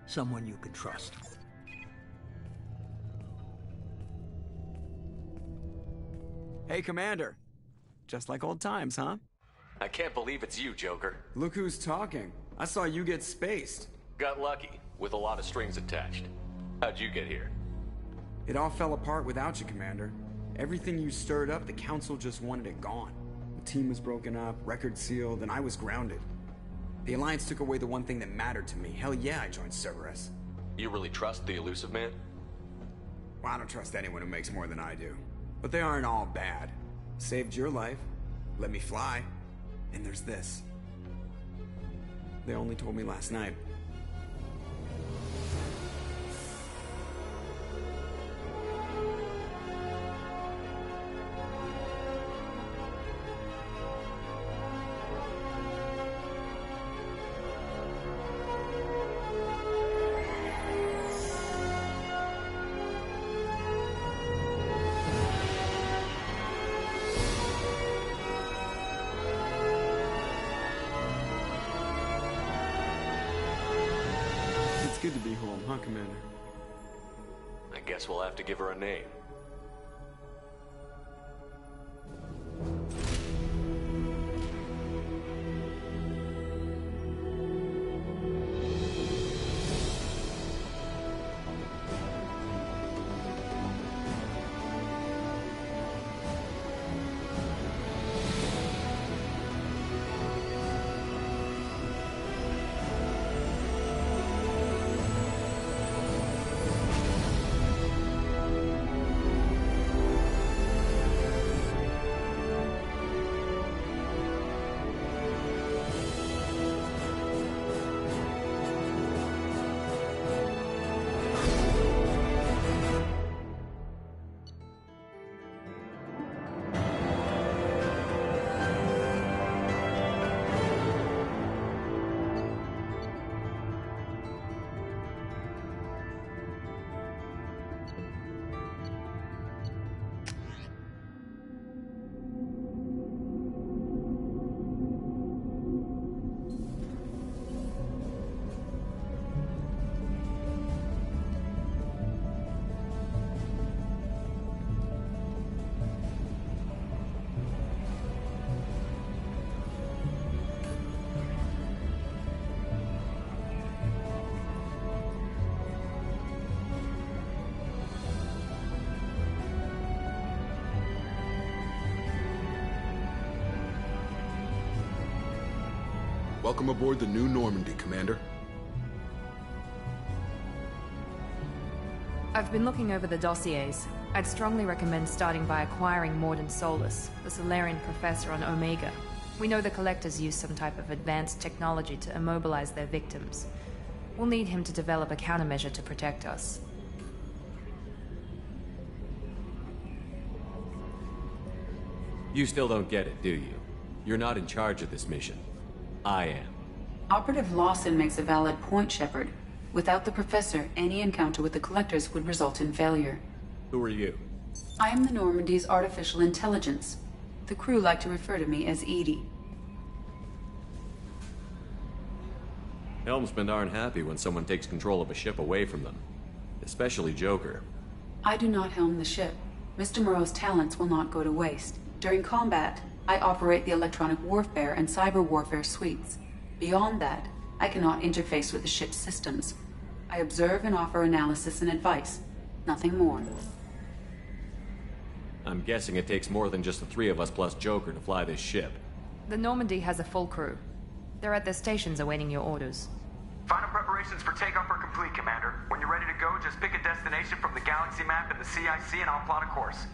Someone you can trust. Hey, Commander. Just like old times, huh? I can't believe it's you, Joker. Look who's talking. I saw you get spaced. Got lucky, with a lot of strings attached. How'd you get here? It all fell apart without you, Commander. Everything you stirred up, the Council just wanted it gone. The team was broken up, record sealed, and I was grounded. The Alliance took away the one thing that mattered to me. Hell yeah, I joined Cerberus. You really trust the Elusive Man? Well, I don't trust anyone who makes more than I do. But they aren't all bad. Saved your life, let me fly, and there's this. They only told me last night. Good to be home, huh, Commander? I guess we'll have to give her a name. Welcome aboard the new Normandy, Commander. I've been looking over the dossiers. I'd strongly recommend starting by acquiring Morden Solus, the Solarian professor on Omega. We know the Collectors use some type of advanced technology to immobilize their victims. We'll need him to develop a countermeasure to protect us. You still don't get it, do you? You're not in charge of this mission. I am. Operative Lawson makes a valid point, Shepard. Without the Professor, any encounter with the Collectors would result in failure. Who are you? I am the Normandy's artificial intelligence. The crew like to refer to me as Edie. Helmsmen aren't happy when someone takes control of a ship away from them. Especially Joker. I do not helm the ship. Mr. Moreau's talents will not go to waste. During combat, I operate the electronic warfare and cyber warfare suites. Beyond that, I cannot interface with the ship's systems. I observe and offer analysis and advice. Nothing more. I'm guessing it takes more than just the three of us plus Joker to fly this ship. The Normandy has a full crew. They're at their stations awaiting your orders. Final preparations for takeoff are complete, Commander. When you're ready to go, just pick a destination from the galaxy map and the CIC and I'll plot a course.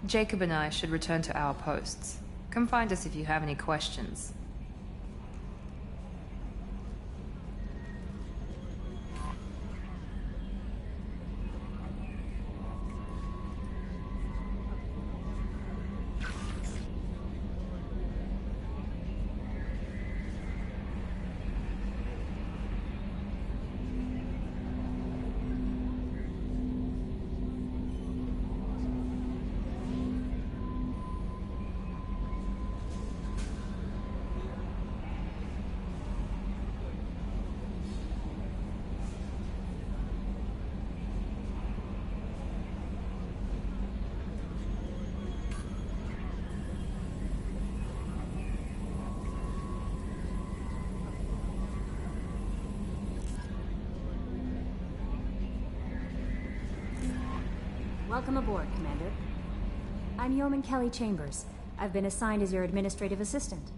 Jacob and I should return to our posts. Come find us if you have any questions. Welcome aboard, Commander. I'm Yeoman Kelly Chambers. I've been assigned as your administrative assistant.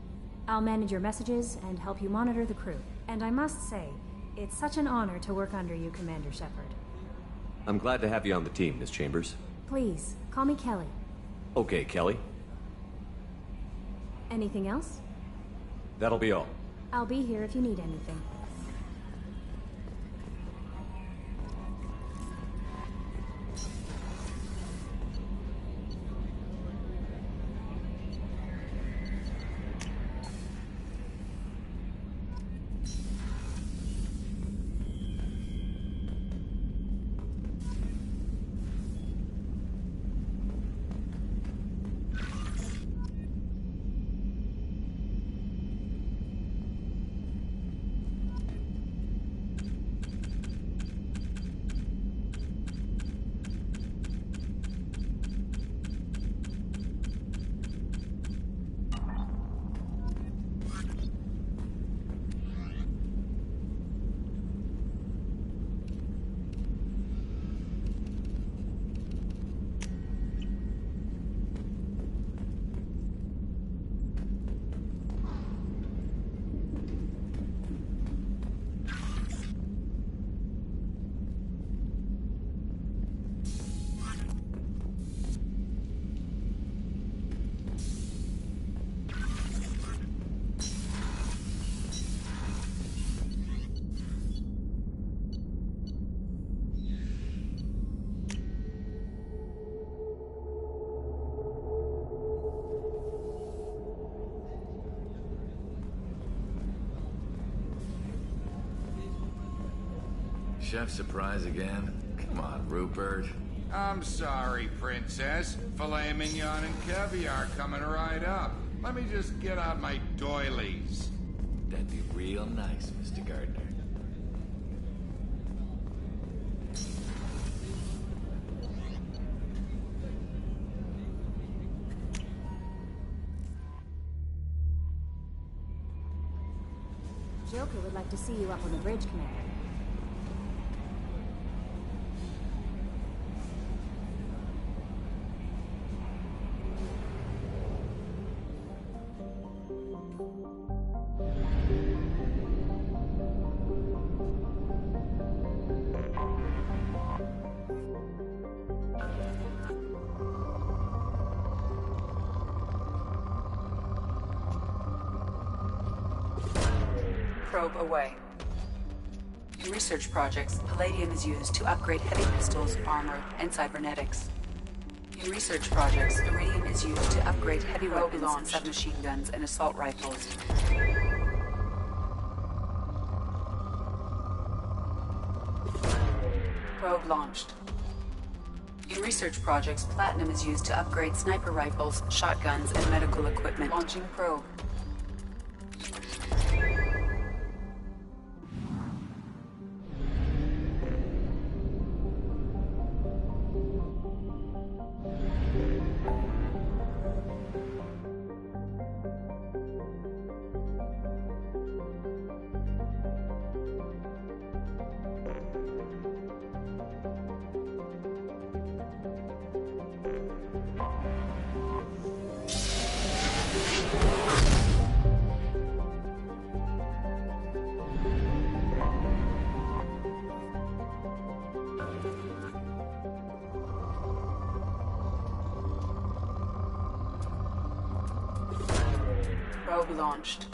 I'll manage your messages and help you monitor the crew. And I must say, it's such an honor to work under you, Commander Shepard. I'm glad to have you on the team, Miss Chambers. Please, call me Kelly. Okay, Kelly. Anything else? That'll be all. I'll be here if you need anything. Chef surprise again? Come on, Rupert. I'm sorry, Princess. Filet mignon and caviar coming right up. Let me just get out my doilies. That'd be real nice, Mr. Gardner. Joker would like to see you up on the bridge, Commander. Probe away. In research projects, palladium is used to upgrade heavy pistols, armor, and cybernetics. In research projects, iridium is used to upgrade heavy weapons, submachine guns, and assault rifles. Probe launched. In research projects, platinum is used to upgrade sniper rifles, shotguns, and medical equipment. Launching probe. Probe launched.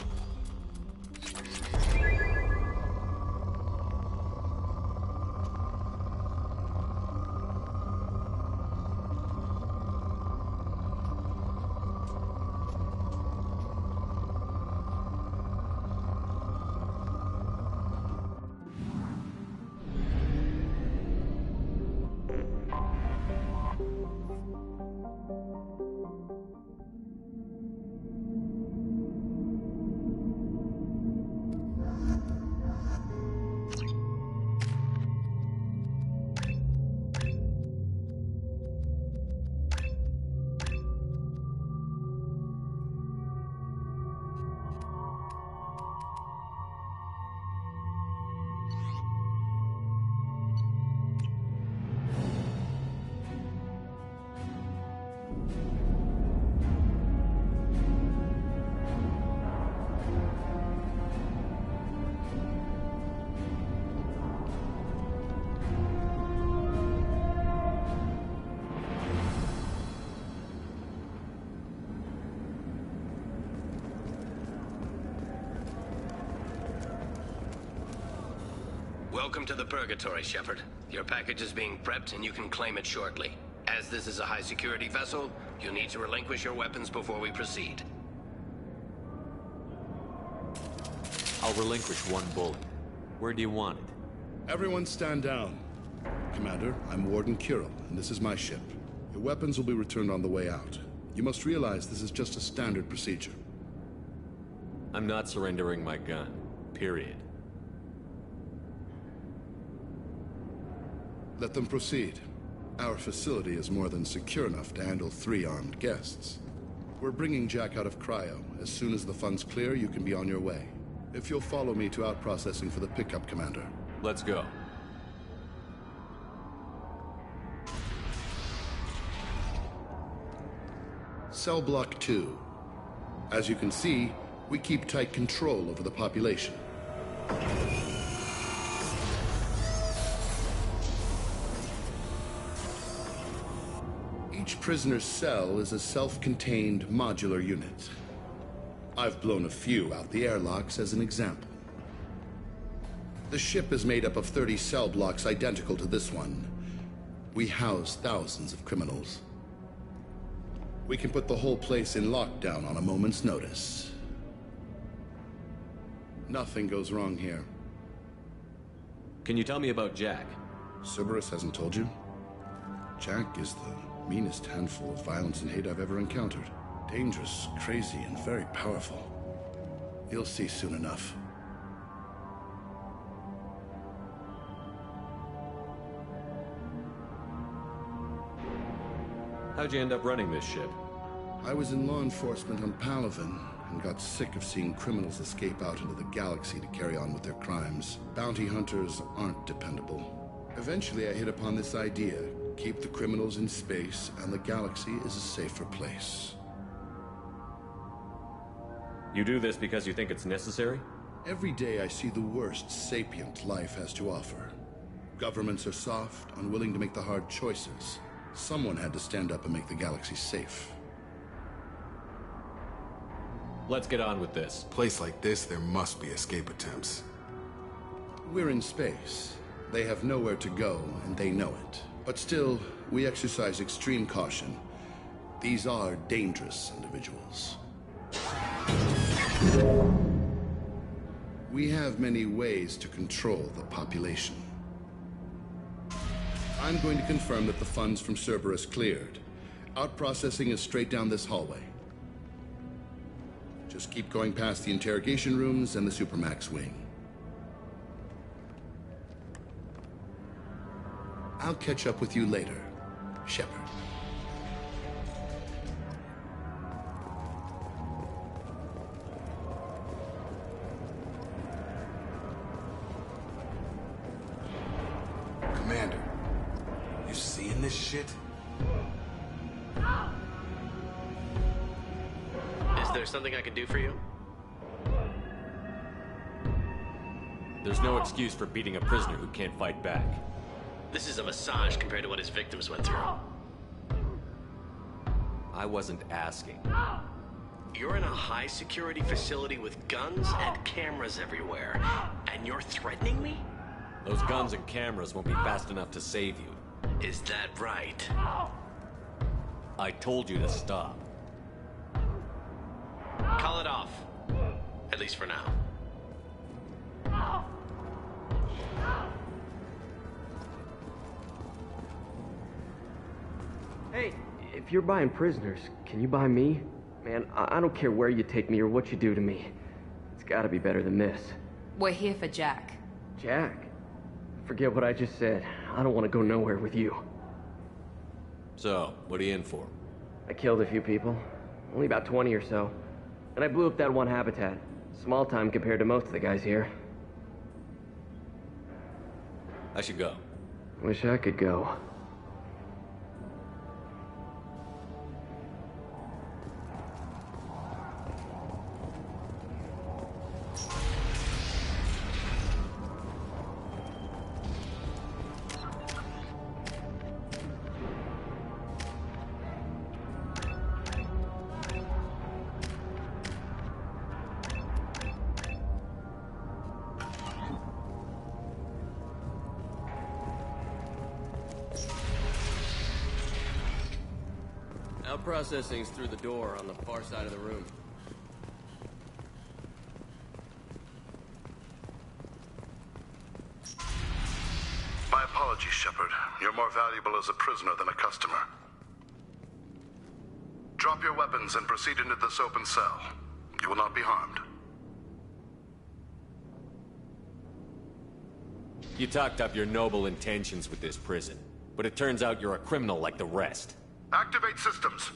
Welcome to the Purgatory, Shepard. Your package is being prepped and you can claim it shortly. As this is a high-security vessel, you'll need to relinquish your weapons before we proceed. I'll relinquish one bullet. Where do you want it? Everyone stand down. Commander, I'm Warden Kirill, and this is my ship. Your weapons will be returned on the way out. You must realize this is just a standard procedure. I'm not surrendering my gun. Period. Let them proceed. Our facility is more than secure enough to handle 3 armed guests. We're bringing Jack out of cryo. As soon as the funds clear, you can be on your way. If you'll follow me to out-processing for the pickup, Commander. Let's go. Cell Block 2. As you can see, we keep tight control over the population. Each prisoner's cell is a self-contained modular unit. I've blown a few out the airlocks as an example. The ship is made up of 30 cell blocks identical to this one. We house thousands of criminals. We can put the whole place in lockdown on a moment's notice. Nothing goes wrong here. Can you tell me about Jack? Cerberus hasn't told you? Jack is the meanest handful of violence and hate I've ever encountered. Dangerous, crazy, and very powerful. You'll see soon enough. How'd you end up running this ship? I was in law enforcement on Palaven and got sick of seeing criminals escape out into the galaxy to carry on with their crimes. Bounty hunters aren't dependable. Eventually I hit upon this idea. Keep the criminals in space, and the galaxy is a safer place. You do this because you think it's necessary? Every day I see the worst sapient life has to offer. Governments are soft, unwilling to make the hard choices. Someone had to stand up and make the galaxy safe. Let's get on with this. Place like this, there must be escape attempts. We're in space. They have nowhere to go, and they know it. But still, we exercise extreme caution. These are dangerous individuals. We have many ways to control the population. I'm going to confirm that the funds from Cerberus cleared. Out-processing is straight down this hallway. Just keep going past the interrogation rooms and the Supermax wing. I'll catch up with you later, Shepard. Commander, you seeing this shit? Is there something I can do for you? There's no excuse for beating a prisoner who can't fight back. This is a massage compared to what his victims went through. I wasn't asking. You're in a high-security facility with guns and cameras everywhere, and you're threatening me? Those guns and cameras won't be fast enough to save you. Is that right? I told you to stop. Call it off. At least for now. Hey, if you're buying prisoners, can you buy me? Man, I don't care where you take me or what you do to me. It's gotta be better than this. We're here for Jack. Jack? Forget what I just said. I don't want to go nowhere with you. So, what are you in for? I killed a few people. Only about 20 or so. And I blew up that one habitat. Small time compared to most of the guys here. I should go. Wish I could go. Processing's through the door on the far side of the room. My apologies, Shepard. You're more valuable as a prisoner than a customer. Drop your weapons and proceed into this open cell. You will not be harmed. You talked up your noble intentions with this prison, but it turns out you're a criminal like the rest. Activate systems.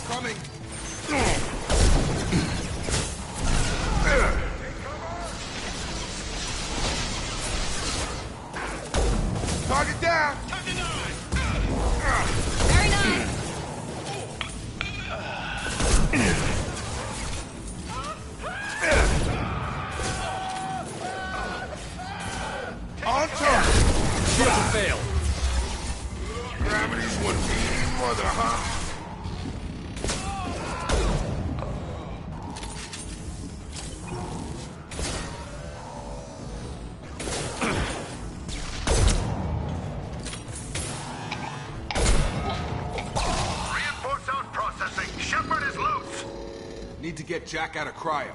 Coming. Target down. Very nice. On target. Should've failed. Gravity's one mean mother, huh? Reinforce out processing. Shepard is loose. Need to get Jack out of cryo.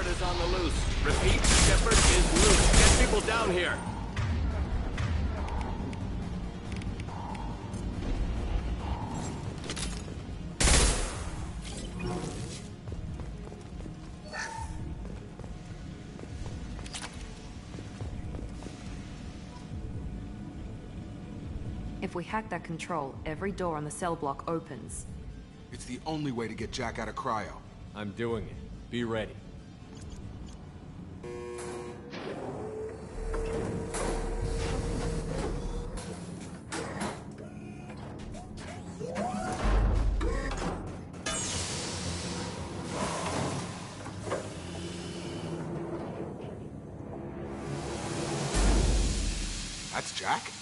Shepard is on the loose. Repeat, Shepard is loose. Get people down here. If we hack that control, every door on the cell block opens. It's the only way to get Jack out of cryo. I'm doing it. Be ready. That's Jack?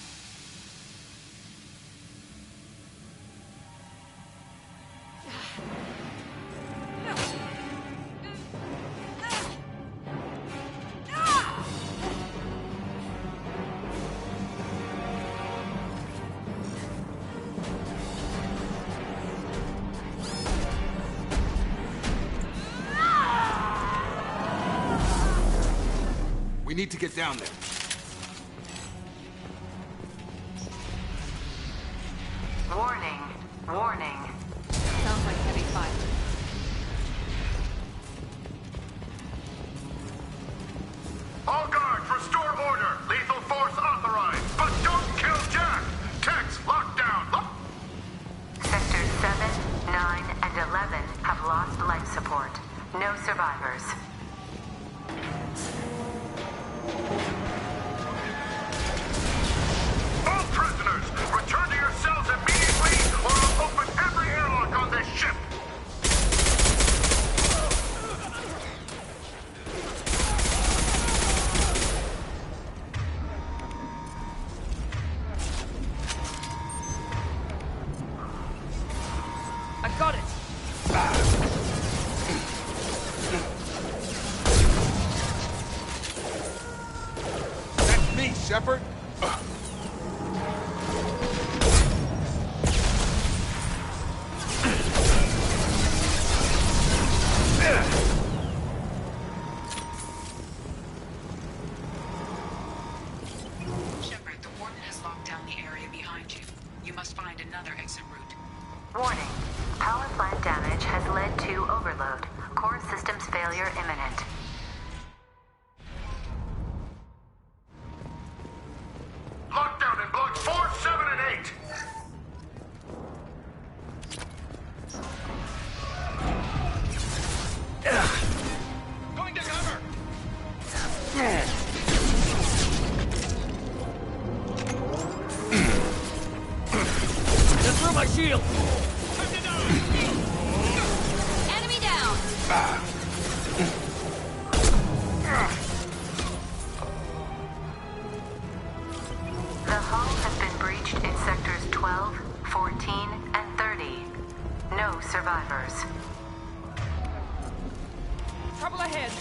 We need to get down there. Warning. Warning. Sounds like heavy fire. All guards, restore order. Lethal force authorized. But don't kill Jack. Techs, lock down. Sectors 7, 9, and 11 have lost life support. No survivors. All prisoners, return to your cells immediately or I'll open every airlock on this ship. I got it! That's me, Shepard. Shepard, the warden has locked down the area behind you. You must find another exit route. Warning. Power plant damage has led to overload. Core systems failure imminent. Lockdown in blocks 4, 7, and 8. Going to cover. Just through my shield! Enemy down! The hull has been breached in sectors 12, 14, and 30. No survivors. Trouble ahead!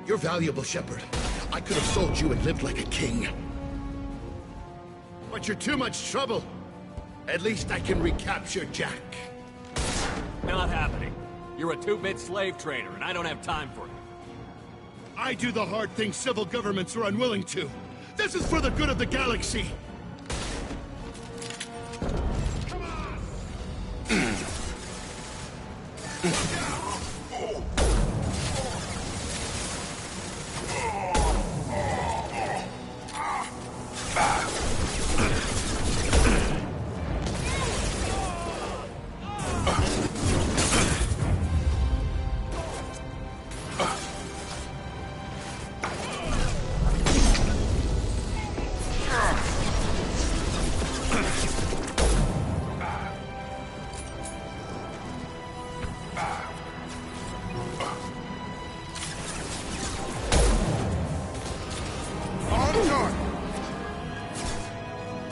You're valuable, Shepard. I could have sold you and lived like a king. But you're too much trouble. At least I can recapture Jack. Not happening. You're a two-bit slave trader, and I don't have time for it. I do the hard things civil governments are unwilling to. This is for the good of the galaxy. Come on!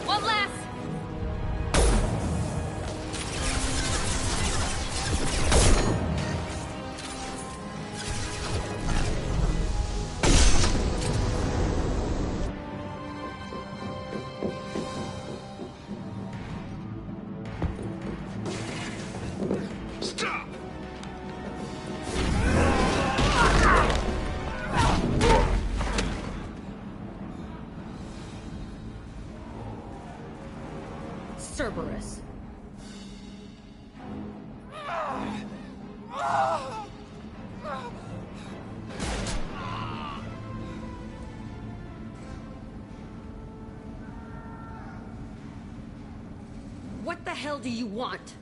One last. Stop! Cerberus. What the hell do you want?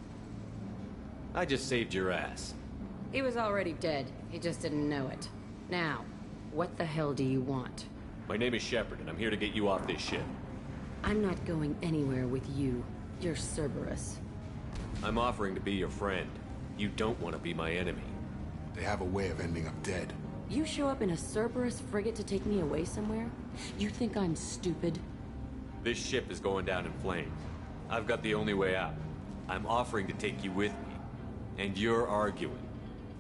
I just saved your ass. He was already dead. He just didn't know it. Now, what the hell do you want? My name is Shepard, and I'm here to get you off this ship. I'm not going anywhere with you. You're Cerberus. I'm offering to be your friend. You don't want to be my enemy. They have a way of ending up dead. You show up in a Cerberus frigate to take me away somewhere? You think I'm stupid? This ship is going down in flames. I've got the only way out. I'm offering to take you with me. And you're arguing.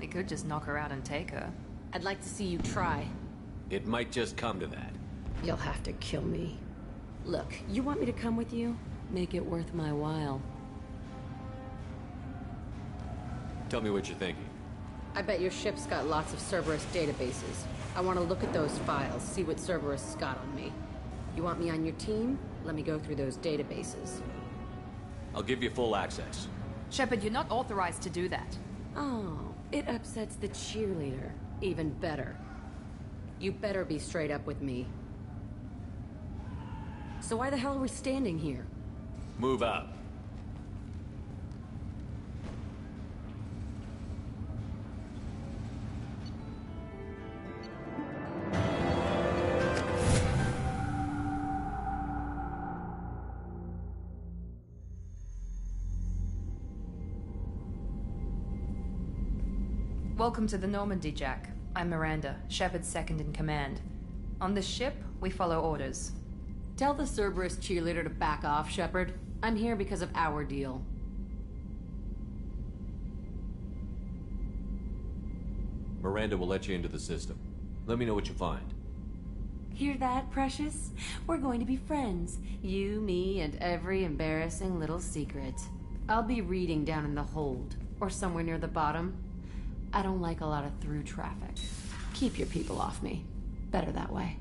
We could just knock her out and take her. I'd like to see you try. It might just come to that. You'll have to kill me. Look, you want me to come with you? Make it worth my while. Tell me what you're thinking. I bet your ship's got lots of Cerberus databases. I want to look at those files, see what Cerberus has got on me. You want me on your team? Let me go through those databases. I'll give you full access. Shepard, you're not authorized to do that. Oh, it upsets the cheerleader. Even better. You better be straight up with me. So why the hell are we standing here? Move out. Welcome to the Normandy, Jack. I'm Miranda, Shepard's second in command. On this ship, we follow orders. Tell the Cerberus cheerleader to back off, Shepard. I'm here because of our deal. Miranda will let you into the system. Let me know what you find. Hear that, Precious? We're going to be friends. You, me, and every embarrassing little secret. I'll be reading down in the hold, or somewhere near the bottom. I don't like a lot of through traffic. Keep your people off me. Better that way.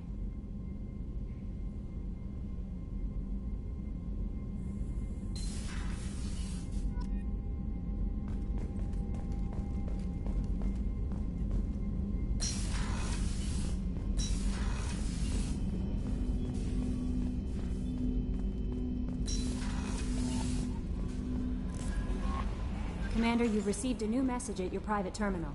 Commander, you've received a new message at your private terminal.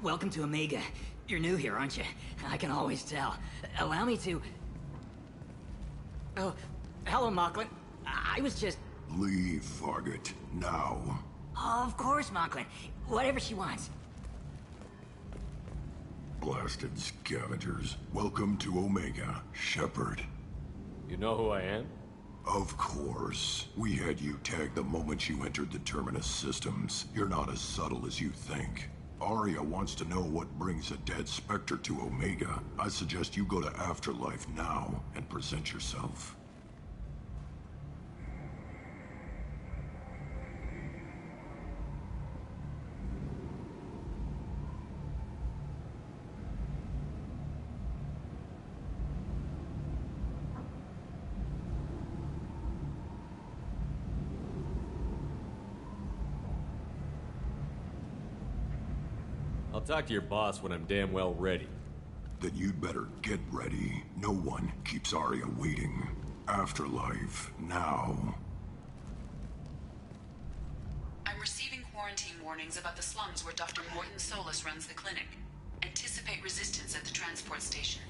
welcome to Omega. You're new here, aren't you? I can always tell. Allow me to... Oh, hello, Mocklin. I was just... Leave, Fargate. Now. Of course, Mocklin. Whatever she wants. Blasted scavengers. Welcome to Omega, Shepard. You know who I am? Of course. We had you tagged the moment you entered the Terminus systems. You're not as subtle as you think. Aria wants to know what brings a dead Spectre to Omega. I suggest you go to Afterlife now and present yourself. I'll talk to your boss when I'm damn well ready. Then you'd better get ready. No one keeps Aria waiting. Afterlife, now. I'm receiving quarantine warnings about the slums where Dr. Morton Solus runs the clinic. Anticipate resistance at the transport station.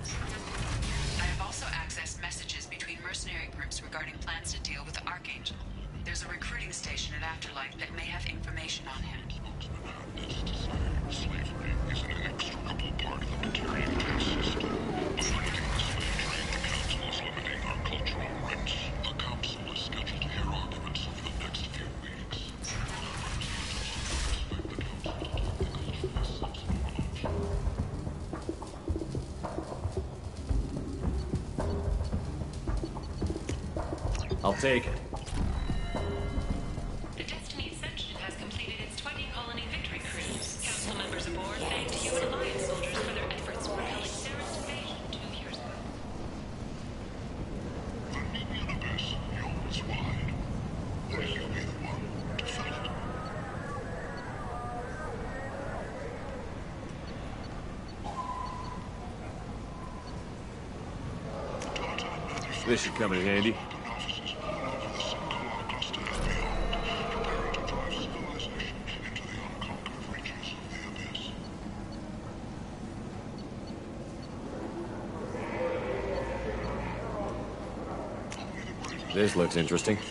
I have also accessed messages between mercenary groups regarding plans to deal with the Archangel. There's a recruiting station at Afterlife that may have information on him. Slavery is an inextricable part of the Batarian caste system. By limiting the slave trade, the Council is limiting our cultural rights. The Council is scheduled to hear arguments over the next few weeks. I'll take it. The Destiny Ascension has completed its 20-colony victory cruise. Council members aboard thanked you and Alliance soldiers for their efforts repelling Sarah's invasion 2 years ago. The new universe yawns wide. Will you be the one to fill it? This should come in handy. This looks interesting. If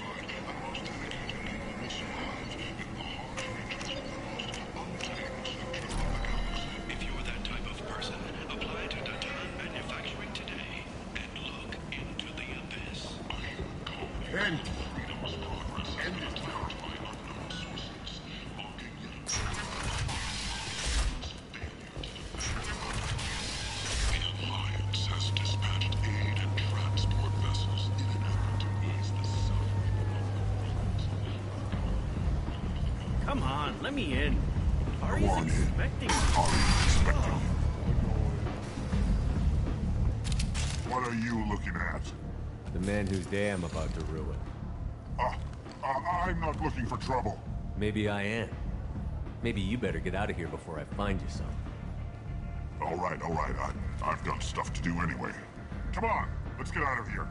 you're that type of person, apply to Datan Manufacturing today and look into the abyss. End. Freedom's progress is powered by unknown sources. The Alliance has dispatched aid and transport vessels in an effort to ease the suffering. Come on, let me in. Ari's Go on expecting me. What are you looking at? The man whose day I'm about to ruin. I'm not looking for trouble. Maybe I am. Maybe you better get out of here before I find you some. All right. I've got stuff to do anyway. Come on, let's get out of here.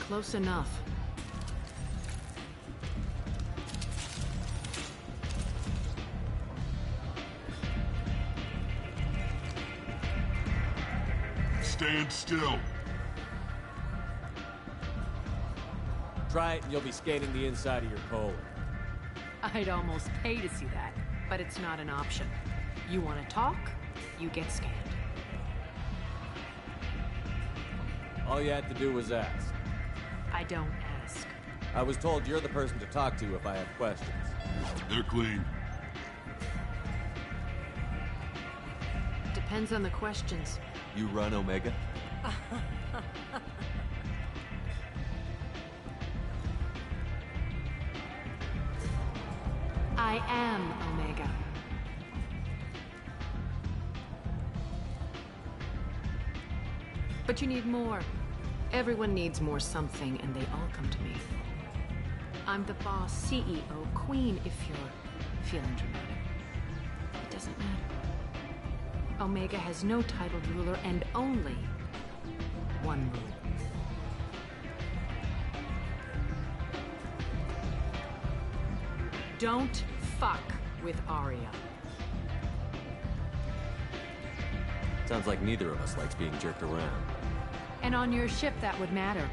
Close enough. Stand still. Try it and you'll be scanning the inside of your colon. I'd almost pay to see that, but it's not an option. You want to talk, you get scanned. All you had to do was ask. I don't ask. I was told you're the person to talk to if I have questions. They're clean. Depends on the questions. You run Omega? I am Omega. But you need more. Everyone needs more something, and they all come to me. I'm the boss, CEO, queen, if you're feeling dramatic. It doesn't matter. Omega has no titled ruler and only one rule. Don't fuck with Arya. Sounds like neither of us likes being jerked around. And on your ship, that would matter.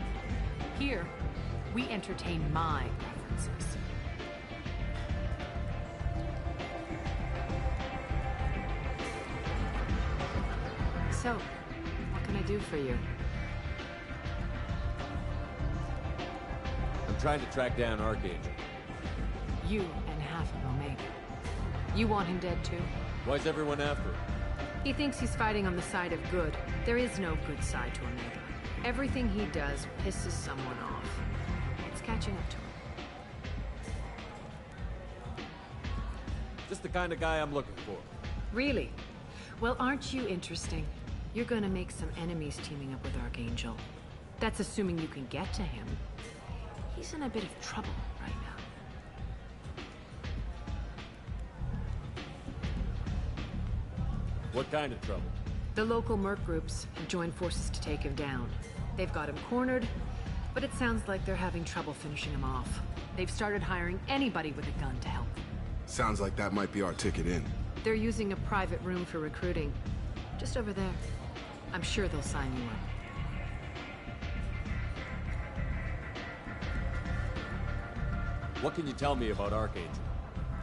Here, we entertain my preferences. So, what can I do for you? I'm trying to track down Archangel. You and half of Omega. You want him dead too? Why's everyone after him? He thinks he's fighting on the side of good. There is no good side to Omega. Everything he does pisses someone off. It's catching up to him. Just the kind of guy I'm looking for. Really? Well, aren't you interesting? You're gonna make some enemies teaming up with Archangel. That's assuming you can get to him. He's in a bit of trouble right now. What kind of trouble? The local merc groups have joined forces to take him down. They've got him cornered, but it sounds like they're having trouble finishing him off. They've started hiring anybody with a gun to help them. Sounds like that might be our ticket in. They're using a private room for recruiting. Just over there. I'm sure they'll sign you up. What can you tell me about Archangel?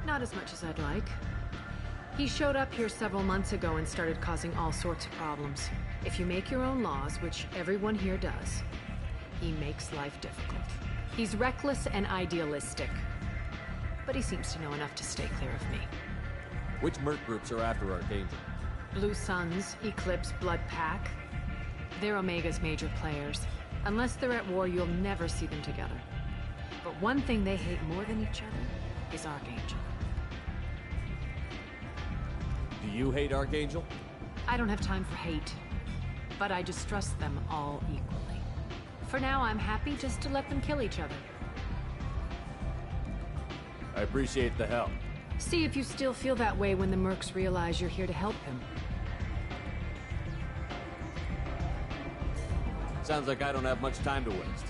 Not as much as I'd like. He showed up here several months ago and started causing all sorts of problems. If you make your own laws, which everyone here does, he makes life difficult. He's reckless and idealistic. But he seems to know enough to stay clear of me. Which merc groups are after Archangel? Blue Suns, Eclipse, Blood Pack. They're Omega's major players. Unless they're at war, you'll never see them together. But one thing they hate more than each other is Archangel. Do you hate Archangel? I don't have time for hate, but I distrust them all equally. For now, I'm happy just to let them kill each other. I appreciate the help. See if you still feel that way when the mercs realize you're here to help him. Sounds like I don't have much time to waste.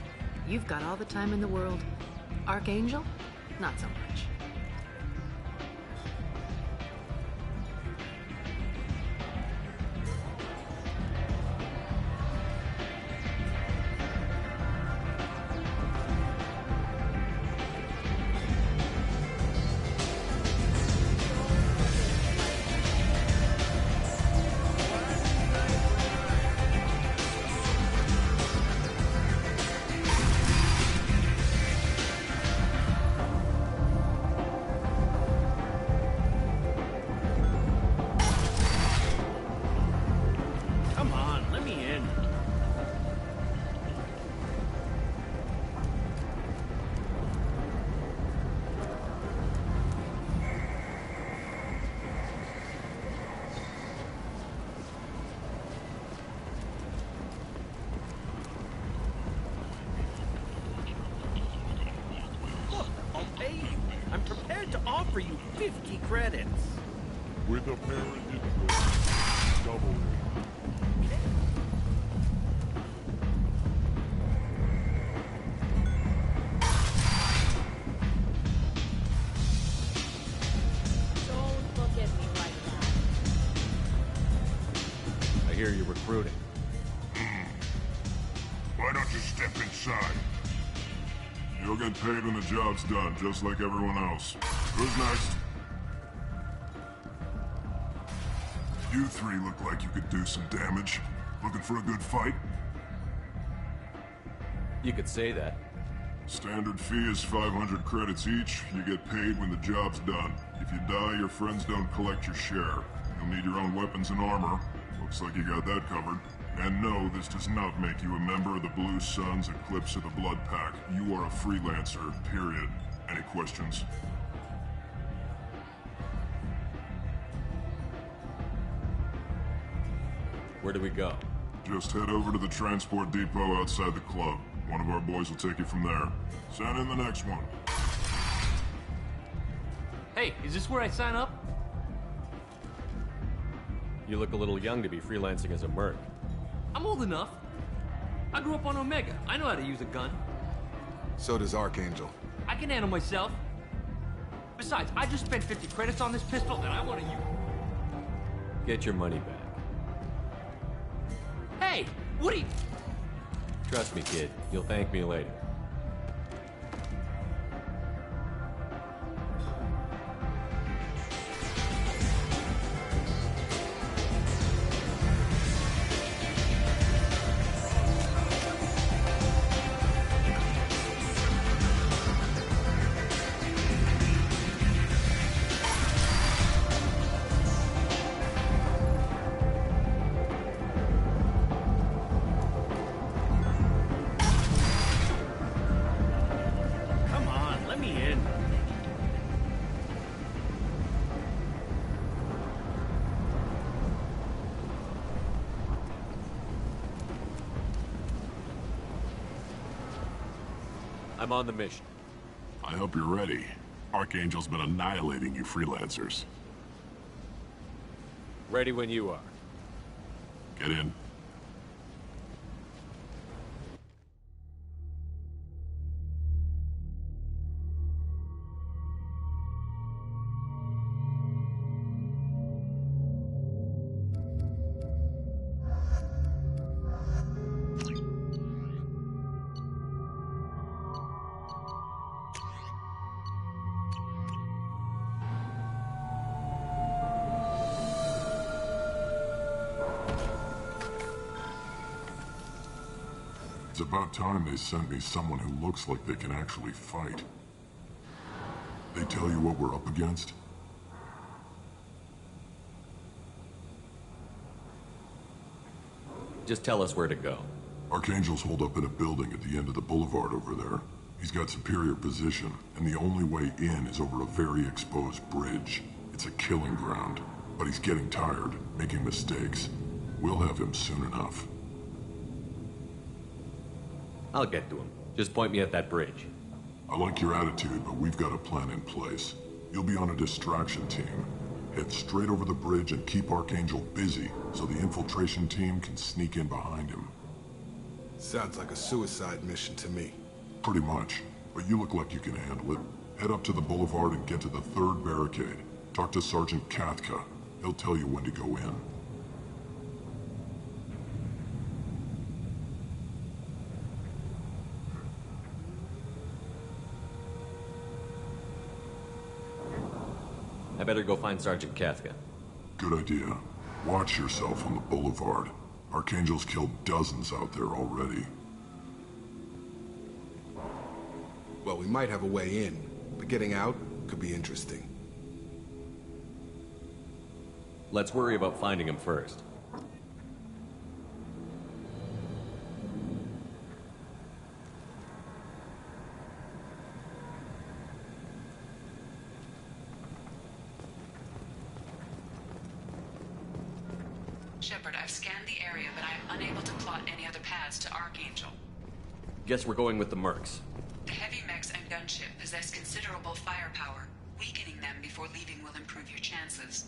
You've got all the time in the world. Archangel? Not so much. offer you 50 credits. With apparent interest, double it. hear you're recruiting. Why don't you step inside? You'll get paid when the job's done, just like everyone else. Who's next? You three look like you could do some damage. Looking for a good fight? You could say that. Standard fee is 500 credits each. You get paid when the job's done. If you die, your friends don't collect your share. You'll need your own weapons and armor. Looks like you got that covered. And no, this does not make you a member of the Blue Suns, Eclipse, or the Blood Pack. You are a freelancer, period. Any questions? Where do we go? Just head over to the transport depot outside the club. One of our boys will take you from there. Send in the next one. Hey, is this where I sign up? You look a little young to be freelancing as a merc. I'm old enough. I grew up on Omega. I know how to use a gun. So does Archangel. I can handle myself. Besides, I just spent 50 credits on this pistol and I want to use. Get your money back. Hey, what are you... Trust me, kid. You'll thank me later. I'm on the mission. I hope you're ready. Archangel's been annihilating you freelancers. Ready when you are. Get in. It's about time they sent me someone who looks like they can actually fight. They tell you what we're up against? Just tell us where to go. Archangel's holed up in a building at the end of the boulevard over there. He's got superior position, and the only way in is over a very exposed bridge. It's a killing ground, but he's getting tired, making mistakes. We'll have him soon enough. I'll get to him. Just point me at that bridge. I like your attitude, but we've got a plan in place. You'll be on a distraction team. Head straight over the bridge and keep Archangel busy, so the infiltration team can sneak in behind him. Sounds like a suicide mission to me. Pretty much, but you look like you can handle it. Head up to the boulevard and get to the third barricade. Talk to Sergeant Katka. He'll tell you when to go in. I better go find Sergeant Katka. Good idea. Watch yourself on the boulevard. Archangel's killed dozens out there already. Well, we might have a way in, but getting out could be interesting. Let's worry about finding him first. Shepard, I've scanned the area, but I am unable to plot any other paths to Archangel. Guess we're going with the mercs. The heavy mechs and gunship possess considerable firepower. Weakening them before leaving will improve your chances.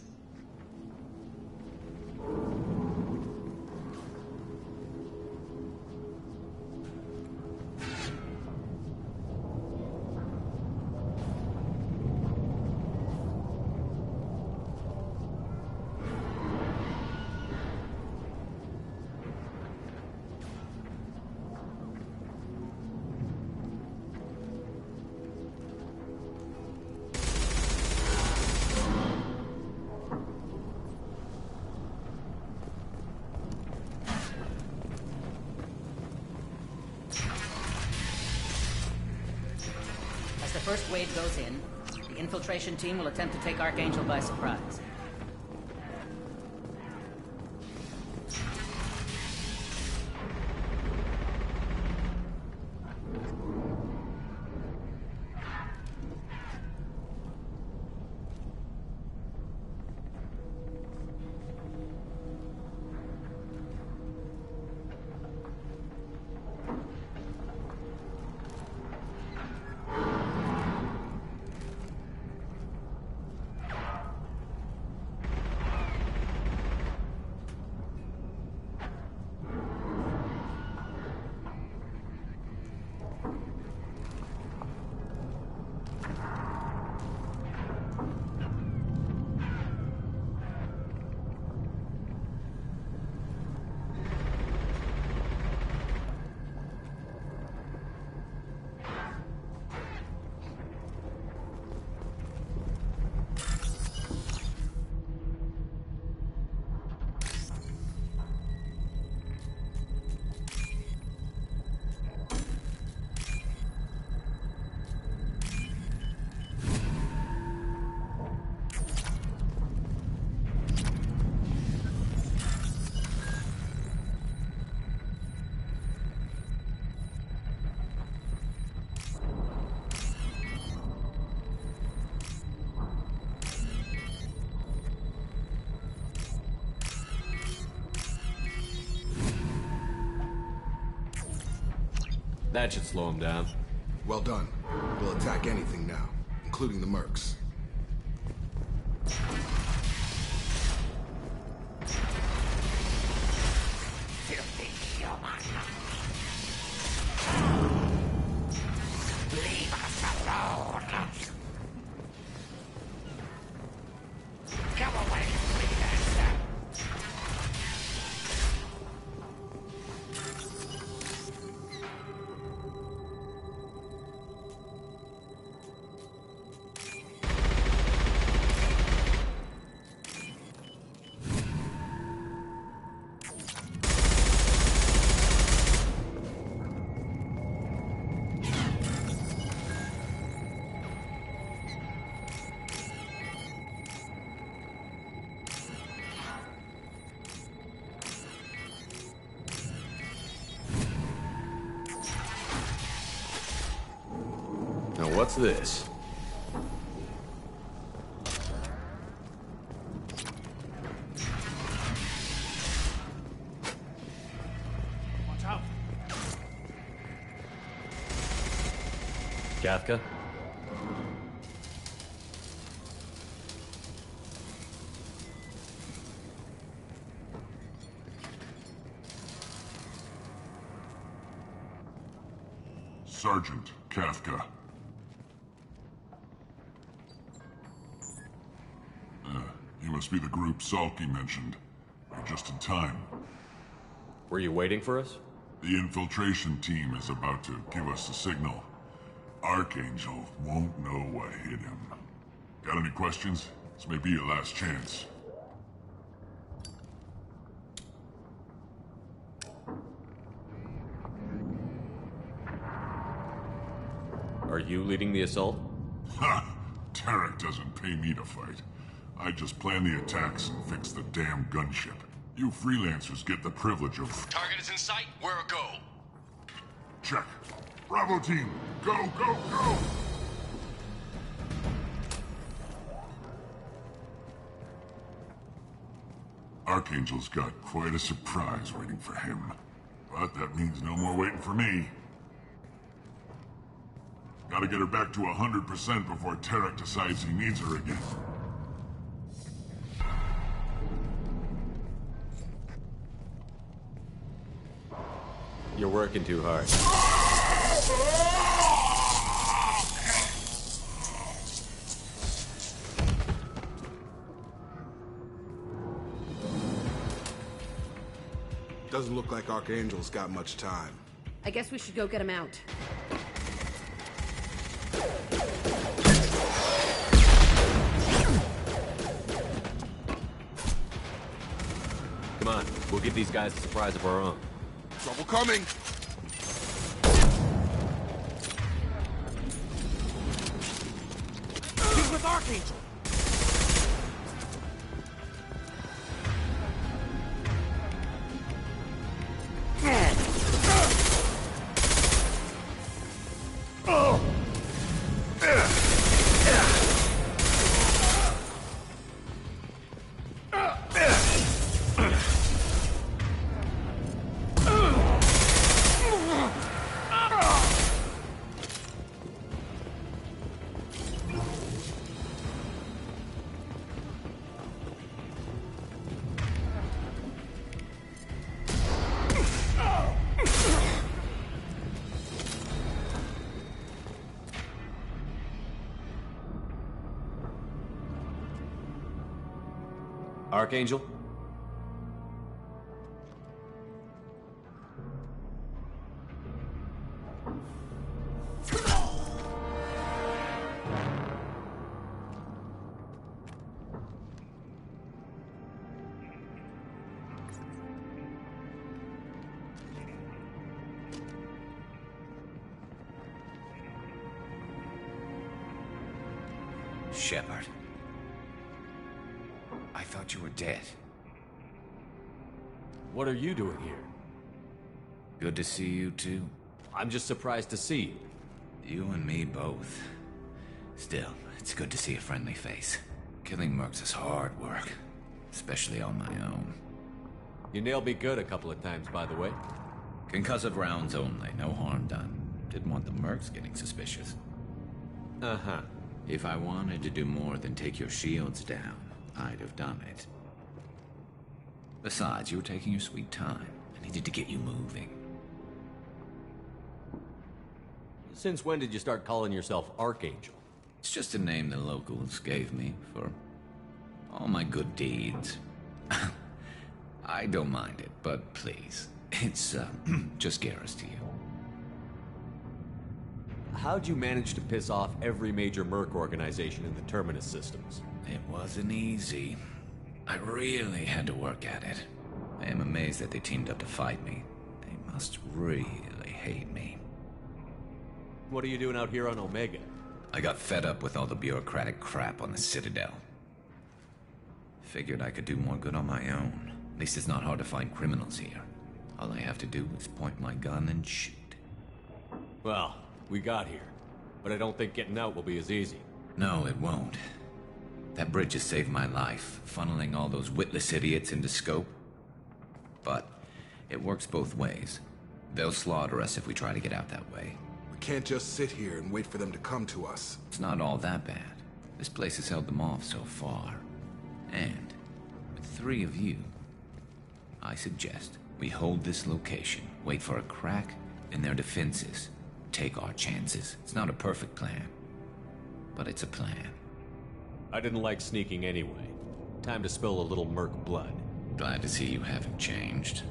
first wave goes in, the infiltration team will attempt to take Archangel by surprise. That should slow him down. Well done. We'll attack anything now, including the mercs. Filthy human. Leave us alone. Come away, please. Now what's this? Watch out. Kafka? Sergeant Kafka. You must be the group Salky mentioned. You're just in time. Were you waiting for us? The infiltration team is about to give us a signal. Archangel won't know what hit him. Got any questions? This may be your last chance. Are you leading the assault? Ha! Tarek doesn't pay me to fight. I just plan the attacks and fix the damn gunship. You freelancers get the privilege of... Target is in sight. We're a go. Check. Bravo team, go, go, go! Archangel's got quite a surprise waiting for him. But that means no more waiting for me. Gotta get her back to 100% before Tarek decides he needs her again. You're working too hard. Doesn't look like Archangel's got much time. I guess we should go get him out. Come on, we'll give these guys a surprise of our own. Trouble coming! Archangel. Archangel? Shepard. I thought you were dead. What are you doing here? Good to see you too. I'm just surprised to see you. You and me both. Still, it's good to see a friendly face. Killing mercs is hard work, especially on my own. You nailed me good a couple of times, by the way. Concussive rounds only, no harm done. Didn't want the mercs getting suspicious. Uh-huh. If I wanted to do more than take your shields down, I'd have done it. Besides, you were taking your sweet time. I needed to get you moving. Since when did you start calling yourself Archangel? It's just a name the locals gave me for all my good deeds. I don't mind it, but please, it's just Garrus to you. How'd you manage to piss off every major merc organization in the Terminus systems? It wasn't easy. I really had to work at it. I am amazed that they teamed up to fight me. They must really hate me. What are you doing out here on Omega? I got fed up with all the bureaucratic crap on the Citadel. Figured I could do more good on my own. At least it's not hard to find criminals here. All I have to do is point my gun and shoot. Well, we got here. But I don't think getting out will be as easy. No, it won't. That bridge has saved my life, funneling all those witless idiots into scope. But it works both ways. They'll slaughter us if we try to get out that way. We can't just sit here and wait for them to come to us. It's not all that bad. This place has held them off so far. And with 3 of you, I suggest we hold this location, wait for a crack in their defenses, take our chances. It's not a perfect plan, but it's a plan. I didn't like sneaking anyway. Time to spill a little merc blood. Glad to see you haven't changed.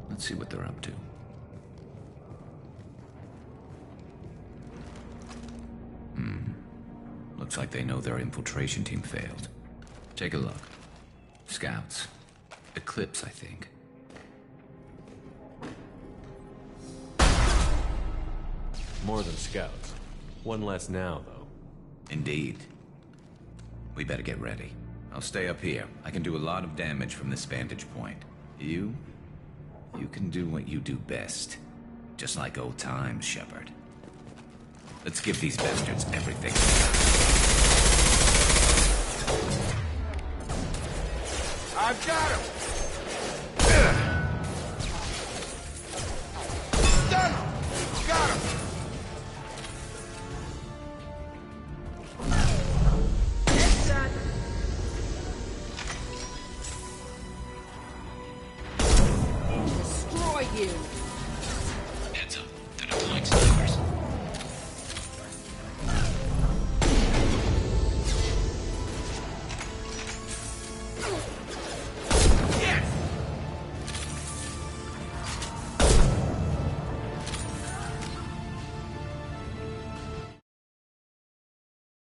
Let's see what they're up to. Looks like they know their infiltration team failed. Take a look. Scouts. Eclipse, I think. More than scouts. One less now, though. Indeed. We better get ready. I'll stay up here. I can do a lot of damage from this vantage point. You can do what you do best. Just like old times, Shepard. Let's give these bastards everything. I've got him! Done him! Got him! Destroy you!